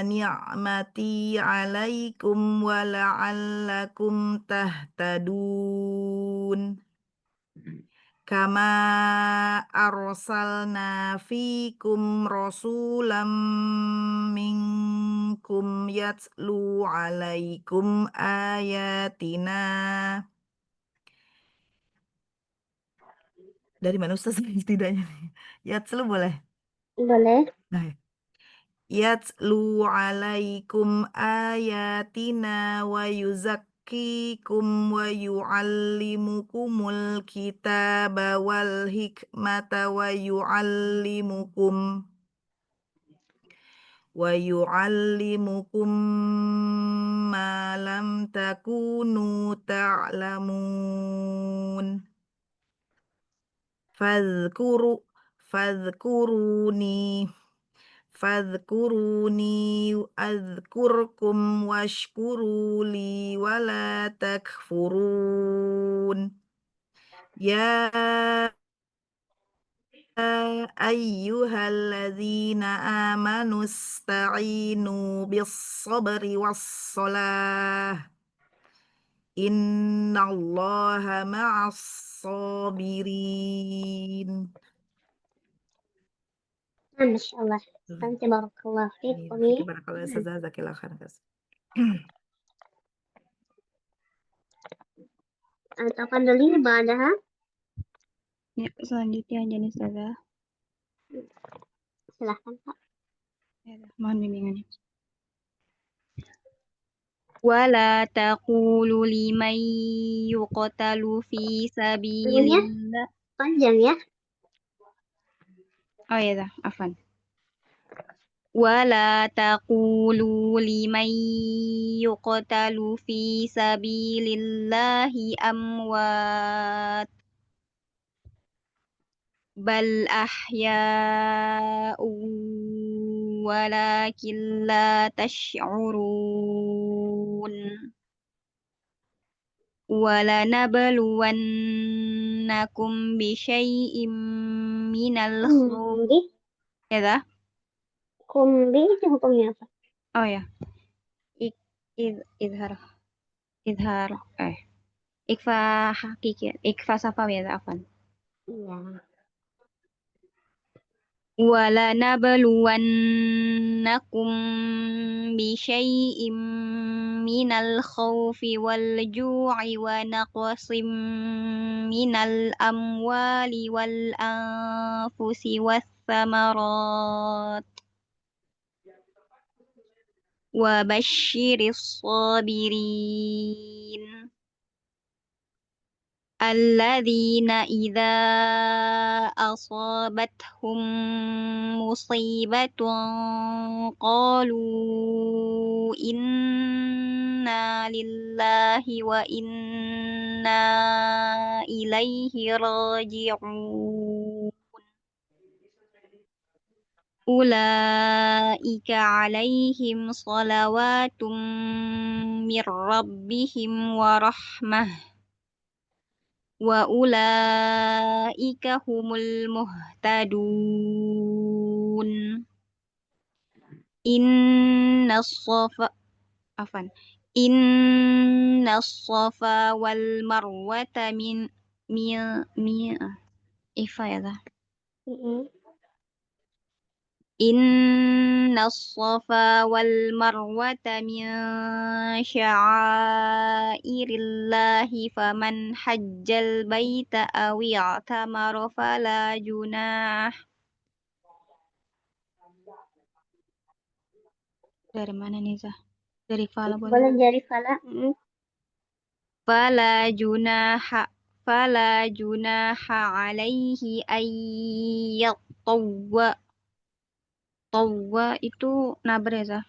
نعمتي عليكم ولعلكم تهتدون كما أرسلنا فيكم رسولا منكم يتلو عليكم آياتنا. Dari mana Ustaz tidaknya? Yatslu boleh? Boleh. Nah, yatlu alaikum ayatina wa yuzakkikum wa yu'allimukumul kitaba wal hikmata wa yu'allimukum ma lam takunu ta'lamun. Fadhkuruni azkurkum washkuru li wala takfurun. Ya ayyuhalladzina amanu ista'inu bis-sabri was-salah. Innallaha ma'as-sabirin. Masya Allah. Nanti barakallah fiik Umi. Barakallahu Ustazah, jazakallahu khairan. Atapan dulu ibadah. Ya, selanjutnya Jani Ustazah. Silahkan Pak. Ya, mohon bimbingannya. Wala taqulu liman yuqtalu fi sabilillah. Panjang ya. Oh ya, afwan. Wala taqulu liman yuqtalu fi sabilillahi amwat bal ahya'u walakin la tash'urun. ولنبلونكم بشيء من الخوف. Ya, Kumbi itu hukumnya apa? oh ya, idhar, ikfa hakiki, ikfa safawi ya, afan. Iya. ولنبلونكم بشيء من الخوف والجوع ونقص من الأموال والأنفس والثمرات وبشر الصابرين الذين إذا أصابتهم مصيبة قالوا إنا لله وإنا إليه راجعون أولئك عليهم صلوات من ربهم ورحمة وأولئك هم المهتدون إن الصفا والمروة من إن الصفا والمروة من شعائر الله فمن حج البيت أو اعتمر فلا جناح dari mana nih Zah? Dari fala boleh? Boleh dari fala. Fala junaha alaihi ayyatawwa. Tawwa itu nabar ya Zah?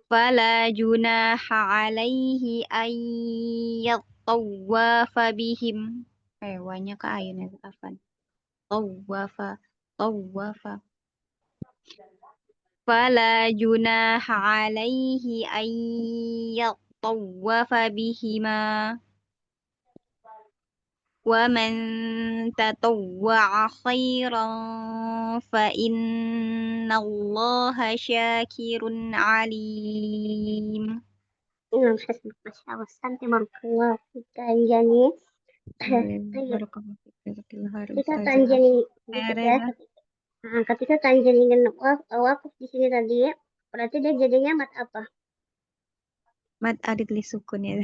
Fala junaha alaihi ayyatawwafa bihim. Wanya ke ayun ya Afan. Tawwafa. Fala junaha alaihi ayyatawwafa bihima. Wa man tatawwa'a khairan fa innallaha syakirun alim. Masya Allah, santai barakallah. Kanjani. Ketika kanjani dikit ya, ketika kanjani ingin wakaf di sini tadi, berarti dia jadinya mat apa? Mat adik li sukun ya.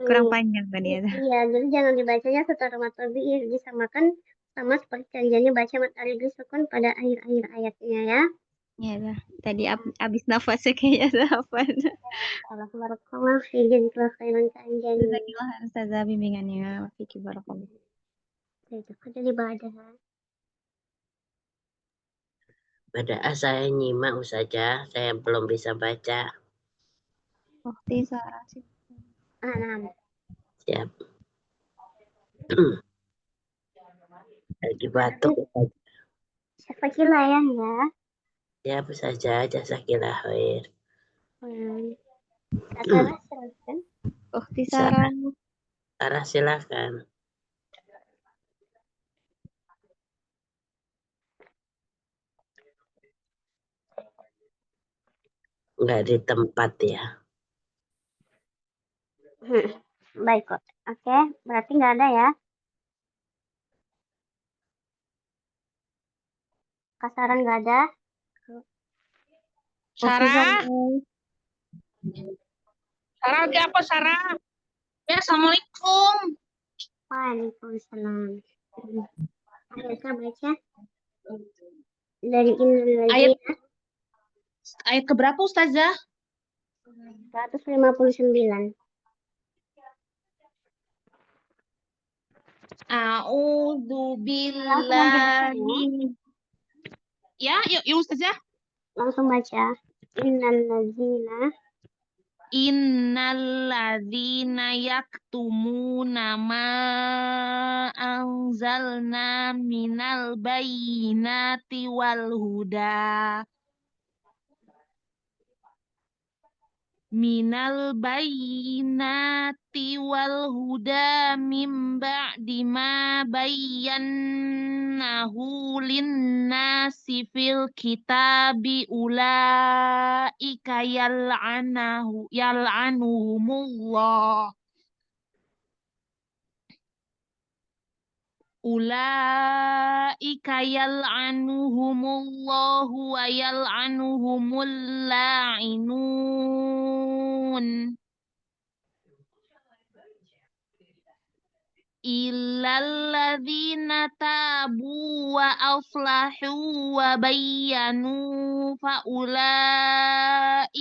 Kurang panjang kan ya. Iya, jadi jangan dibacanya secara mat tabi'i, disamakan sama seperti kanjani baca mat adik li sukun pada akhir-akhir ayatnya ya. Iya dah. Tadi abis nafasnya kayaknya hafal. Allah barakallah fi jazakallah khairan kanjani. Jazakillah Ustazah bimbingannya. Fiki barakallah. Jadi ibadah. Pada saya nyimak Ustazah, saya belum bisa baca. Waktu Sarah sih. Nah. Siap. Lagi batuk. Syafakillah ya. Siap Ustazah, jazakillah khair. Sarah silakan. Waktu Sarah. Sarah silakan. Enggak di tempat ya. Baik kok. Oke, berarti nggak ada ya. Kasaran nggak ada. Sarah? Sarah lagi apa Sarah? Ya, Assalamualaikum. Waalaikumsalam. Ayo kita baca dari Innal Ayat keberapa Ustazah? 159. A'udzu billahi. Ya, yuk Ustazah. Langsung baca. Innalladzina yaktumuna ma anzalna minal bayyinati wal huda. Minal bayyinati wal huda mim ba'di ma bayyannahu linnasi fil kitabi ulaika yal'anuhumullah. Ulaika yal'anuhumullahu wa yal'anuhumul la'inun. Illalladzina tabu wa aflahu wa bayyanu faulaika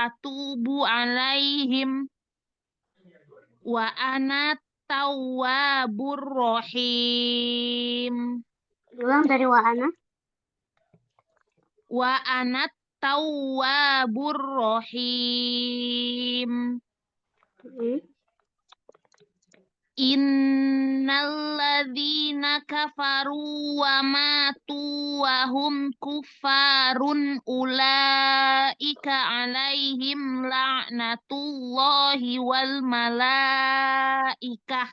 atubu alaihim wa ana tawwabur rahim. Ulang dari wa'ana. Wa ana tawwabur rahim. Innalladzina kafaru wa matu wa hum kuffarun ulaika alaihim la'natullahi wal malaikah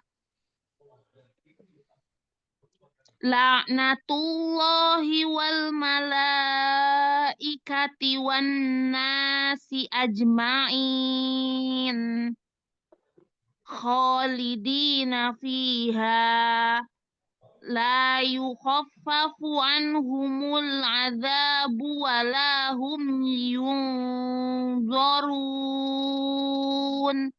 wan nasi ajma'in khalidina fiha la yukhaffafu anhumul adzabu wa la hum yunzarun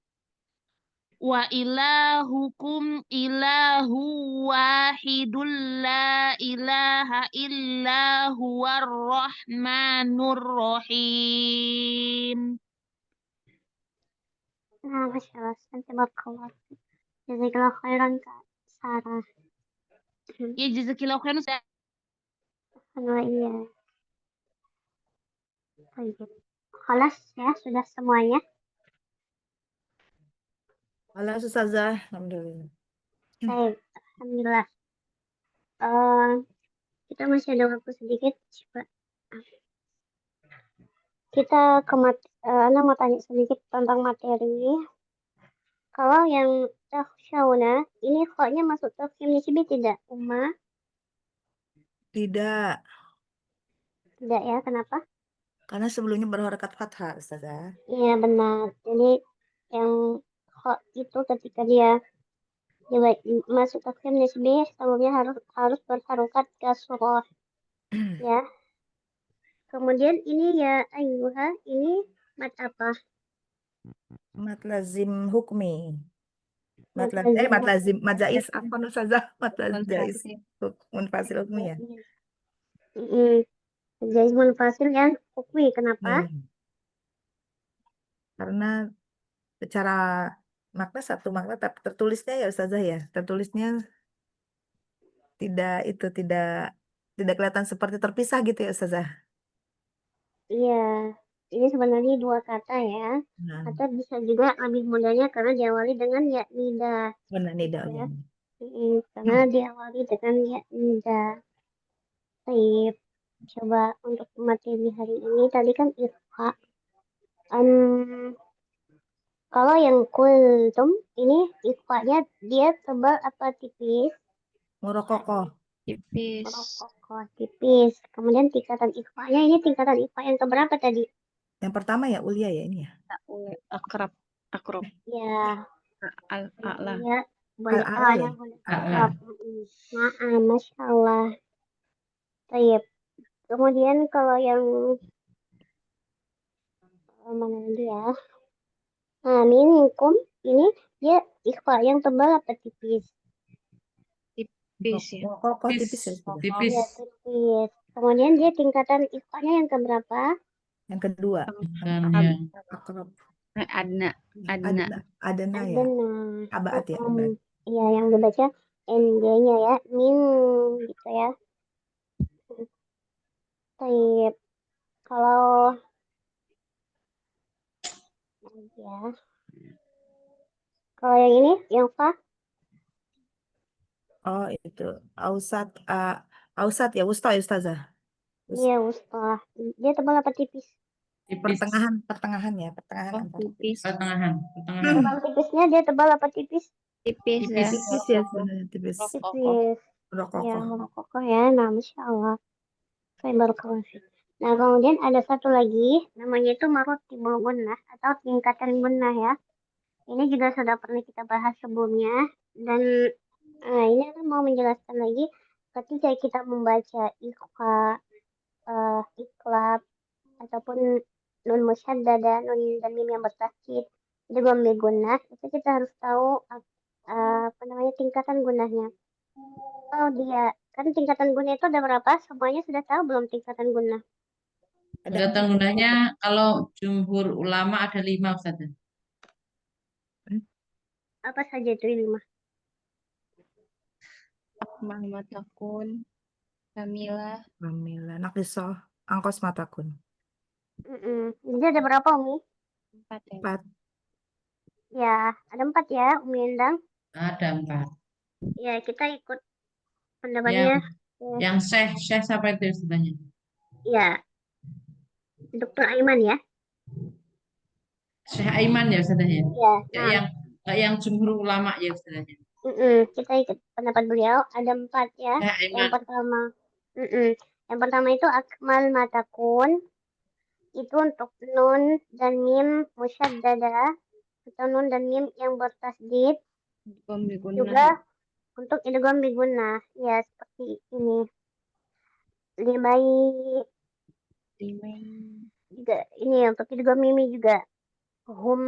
wa ilahukum ilahu wahidul la ilaha illa huwar rahmanur rahim. Nah, Masya Allah. Tabarakallah. Jazakallah khairan, Kak Sarah. Ya jazakillahu khairan. Iya. Baik. Khalas ya, sudah semuanya. Halo Ustazah, alhamdulillah. Baik, alhamdulillah. Kita masih ada waktu sedikit. Coba. Kita ke Ana mau tanya sedikit tentang materi. Kalau yang takhshawna, ini kok-nya masuk tafsir nisbi tidak, Uma? Tidak, Tidak ya, kenapa? karena sebelumnya berharakat fathah, Ustazah. Iya benar. Jadi yang kok itu ketika dia masuk tafsir nisbi, sebelumnya harus berharokat kasroh ya. Kemudian ini ya ayyuha, ini mat apa? Mat lazim hukmi. Mat Mat lazim mat jaiz apa Ustazah? Mat jaiz munfasil hukmi ya. Jaiz munfasil yang hukmi. Kenapa? Karena secara makna satu makna, tapi tertulisnya ya Ustazah ya, tertulisnya tidak kelihatan seperti terpisah gitu ya Ustazah. Iya, ini sebenarnya dua kata ya. Nah, Atau bisa juga lebih mudahnya karena diawali dengan ya nida. benar nida Ya. ya. Karena diawali dengan ya nida. Baik, coba untuk materi hari ini tadi kan ikhfa. Kalau yang kultum ini ikhfanya dia tebal apa tipis? Murokokoh. Tipis. Murokokoh, tipis. Kemudian tingkatan ikhfanya ini tingkatan ikhfa yang keberapa tadi? Yang pertama ya Ulia ya ini ya. Akrab. Ya. A'la. Ya, boleh A'la ya? boleh akrab. Nah, Masya Allah. Baik. Kemudian kalau yang mana lagi ya? Nah, minkum ini dia ikhfa yang tebal apa tipis? Tipis ya. Murokokoh tipis ya Ustazah. Tipis. Ya, tipis. Kemudian dia tingkatan ikhfanya yang keberapa? Yang kedua, Dan ya. akrab. Adna. Adana ya. Adana. Abaat ya. Abaat. Iya, yang dibaca NG-nya ya, min gitu ya. Baik. Kalau ya. Kalau yang ini, yang fa, Oh itu ausat ya wusta ya Ustazah. iya wusta. Dia tebal apa tipis? Tipis. Pertengahan ya, pertengahan antara. Tipis. Pertengahan. Tebal tipisnya dia tebal apa tipis? Tipis ya. Tipis ya sebenarnya tipis. Tipis. Ya, Murokokoh. murokokoh ya. Nah, Masya Allah. Saya baru kasih. Nah, kemudian ada satu lagi, namanya itu marotibul gunnah atau tingkatan gunnah ya. Ini juga sudah pernah kita bahas sebelumnya. Dan ini aku mau menjelaskan lagi ketika kita membaca ikhfa, iklab, ataupun nun musyaddada, nun dan mim yang bertasydid, itu dhamma gunnah, itu kita harus tahu apa namanya tingkatan gunnahnya. Kalau dia kan tingkatan gunnah itu ada berapa? Semuanya sudah tahu belum tingkatan gunnah? Ada Pada 4. tanggungannya kalau jumhur ulama ada 5 Ustazah. Apa saja itu 5? Akmal matakun, kamilah, Kamilah, naqisoh, angkos matakun. Jadi ada berapa, Umi? 4 ya. 4. Ya, ada 4 ya, Umi Endang. Ada 4. Ya, kita ikut pendapatnya. Yang Syekh siapa itu Ustazahnya? Ya, Dr. Aiman ya. Syekh Aiman ya Ustazahnya? Ya, Ya, yang jumhur ulama ya Ustazahnya. kita ikut pendapat beliau. Ada 4 ya. Syekh Yang Aiman. pertama, yang pertama itu akmal matakun. Itu untuk nun dan mim musyaddadah atau nun dan mim yang bertasdid. Juga untuk idgham bi gunnah, ya seperti ini. Limai juga ini untuk idgham mimi juga. Hum,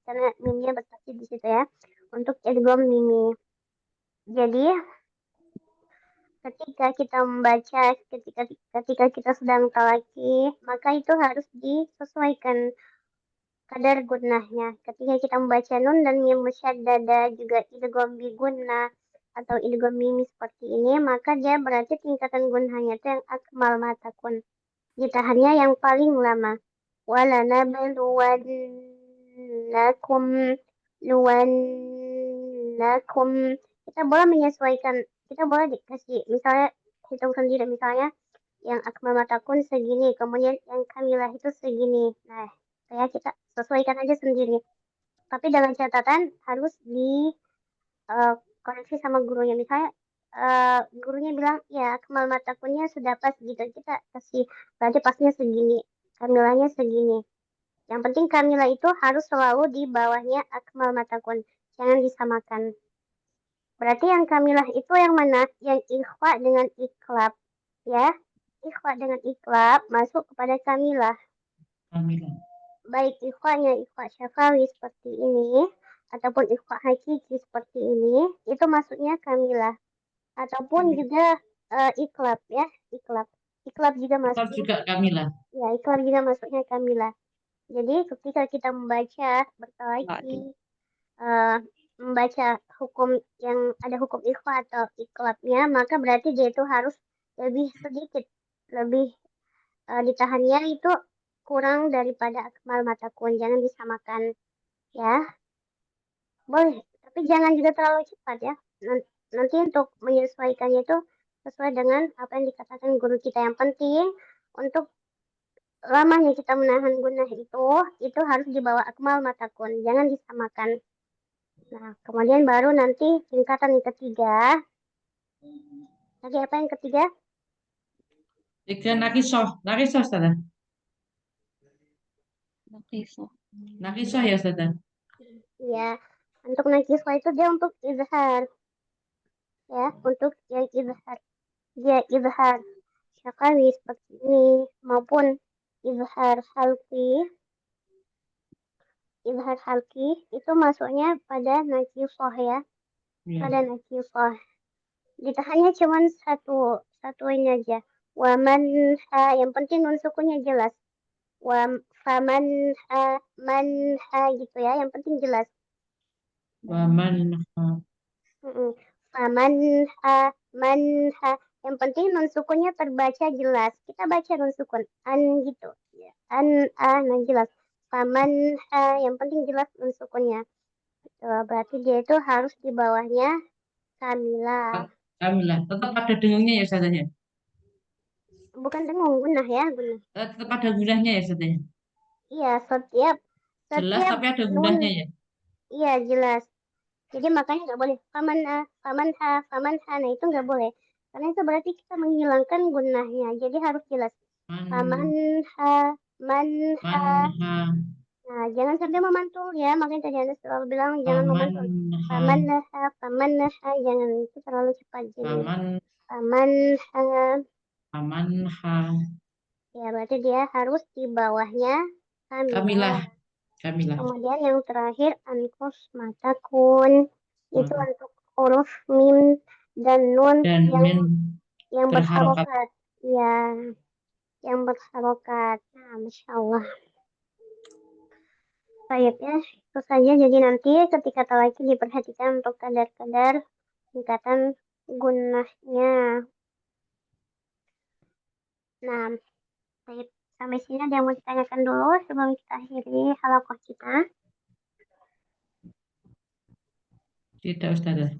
karena mimnya bertasdid di situ ya. Untuk idgham mimi. Jadi ketika kita membaca, ketika kita sedang talaki, maka itu harus disesuaikan kadar gunnahnya. Ketika kita membaca nun dan mim musyaddadah juga idgham bi gunnah atau idgham mimi seperti ini, maka dia berarti tingkatan gunnahnya itu yang akmal matakun. Ditahannya yang paling lama. Walanabluwannakum luwannakum. Kita boleh menyesuaikan, kita boleh dikasih misalnya hitung sendiri, misalnya yang akmal matakun segini, kemudian yang kamilah itu segini. Nah, ya kita sesuaikan aja sendiri. Tapi dengan catatan harus koreksi sama gurunya. Misalnya gurunya bilang ya akmal matakunnya sudah pas gitu, kita kasih berarti pasnya segini, kamilahnya segini. Yang penting kamilah itu harus selalu di bawahnya akmal matakun, jangan disamakan. Berarti yang kamilah itu yang mana? Yang ikhfa dengan iklab, ya. Ikhfa dengan iklab masuk kepada kamilah. Baik ikhwanya ikhwa syafawi seperti ini ataupun ikhwa hakiki seperti ini, itu maksudnya kamilah. Ataupun juga iklab ya, iklab juga masuknya. Juga kamilah. Ya, iklab juga masuknya kamilah. Jadi ketika kita membaca bertalaki, membaca hukum yang ada hukum ikhwa atau iklabnya, maka berarti dia itu harus lebih sedikit, lebih ditahannya itu kurang daripada akmal matakun, jangan disamakan ya. Boleh, tapi jangan juga terlalu cepat ya. Nanti untuk menyesuaikannya itu sesuai dengan apa yang dikatakan guru kita. Yang penting untuk lamanya kita menahan gunnah itu harus dibawa akmal matakun, jangan disamakan. Nah, kemudian baru nanti tingkatan yang ketiga. Tadi apa yang ketiga? Tiga naqisoh Ustazah. Naqisoh ya Ustazah. Ya, untuk naqisoh itu dia untuk izhar. Ya, untuk yang izhar. Dia izhar syakawi seperti ini maupun izhar halki itu masuknya pada naqisoh ya. Pada naqisoh. Ditahannya cuma satu ini aja. Waman yang penting nun sukunnya jelas. Faman gitu ya, yang penting jelas. Waman Faman yang penting nun sukunnya terbaca jelas. Kita baca nun sukun an gitu. An nah jelas. Faman yang penting jelas nun sukunnya. Berarti dia itu harus di bawahnya kamilah. Tetap ada dengungnya ya Ustazahnya. Bukan dengung, gunnah ya, gunnah. Tetap ada gunnahnya ya Ustazahnya. Iya, setiap jelas tapi ada gunnahnya ya. Iya, jelas. Jadi makanya nggak boleh faman nah itu nggak boleh. Karena itu berarti kita menghilangkan gunnahnya. Jadi harus jelas. Faman man Nah, jangan sampai memantul ya. Makanya tadi Anda selalu bilang jangan memantul. Faman jangan, itu terlalu cepat. Jadi faman ya berarti dia harus di bawahnya kamilah. Kemudian yang terakhir angkos matakun itu untuk huruf mim dan nun yang berharokat. Ya. yang berharokat. Nah, Masya Allah. Baik ya, itu saja. Jadi nanti ketika talaki diperhatikan untuk kadar-kadar tingkatan gunahnya. Nah, baik. Sampai sini ada yang mau ditanyakan dulu sebelum kita akhiri halaqah kita. Tidak, Ustazah.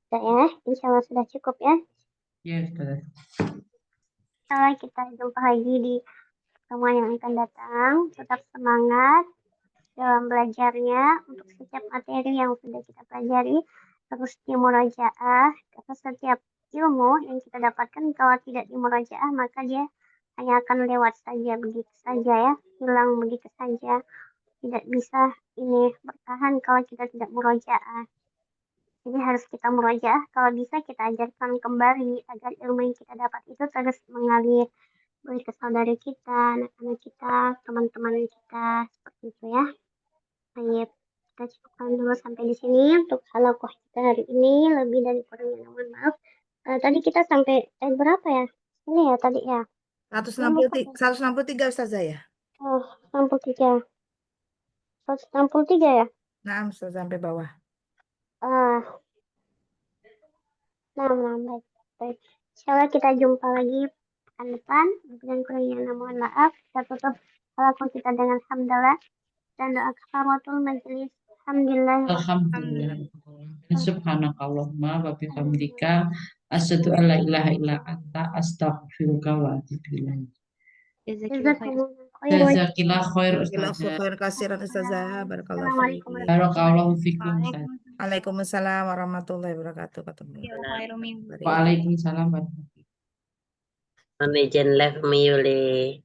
Sudah ya, insya Allah sudah cukup ya. Ya, Ustazah. Insya Allah kita jumpa lagi di pertemuan yang akan datang. Tetap semangat dalam belajarnya untuk setiap materi yang sudah kita pelajari. Terus dimurajaah, karena setiap ilmu yang kita dapatkan kalau tidak dimurajaah maka dia hanya akan lewat saja, begitu saja ya, hilang begitu saja. Tidak bisa ini bertahan kalau kita tidak murajaah. Jadi harus kita murajaah, kalau bisa kita ajarkan kembali agar ilmu yang kita dapat itu terus mengalir baik ke saudara kita, anak-anak kita, teman-teman kita, seperti itu ya. Baik, kita cukupkan dulu sampai di sini untuk halaqah kita hari ini. Lebih dari kurangnya mohon maaf. Tadi kita sampai berapa ya? Ini ya tadi ya. 163 Ustazah ya. Oh, 63. 163 ya? Nah, Ustazah sampai bawah. Nah, baik. Baik. Insyaallah kita jumpa lagi pekan depan. Lebih dan kurangnya mohon maaf. Kita tutup halaqah kita dengan hamdalah dan doa kafaratul majelis. Alhamdulillah. Alhamdulillah. Subhanakallahumma wa bihamdika asyhadu an la ilaha illa anta astaghfiruka wa atubu ilaik. Jazakillah khair. Jazakumullah khair. Jazakillah khair, Jazakallahu Ustazah. khairan katsiran Ustazah. Barakallahu Assalamualaikum fiik. Barakallahu fikum, Ustazah. Waalaikumsalam. Waalaikumsalam warahmatullahi wabarakatuh. Khairum minkum. Waalaikumsalam warahmatullahi wabarakatuh. Manajan left me Yuli.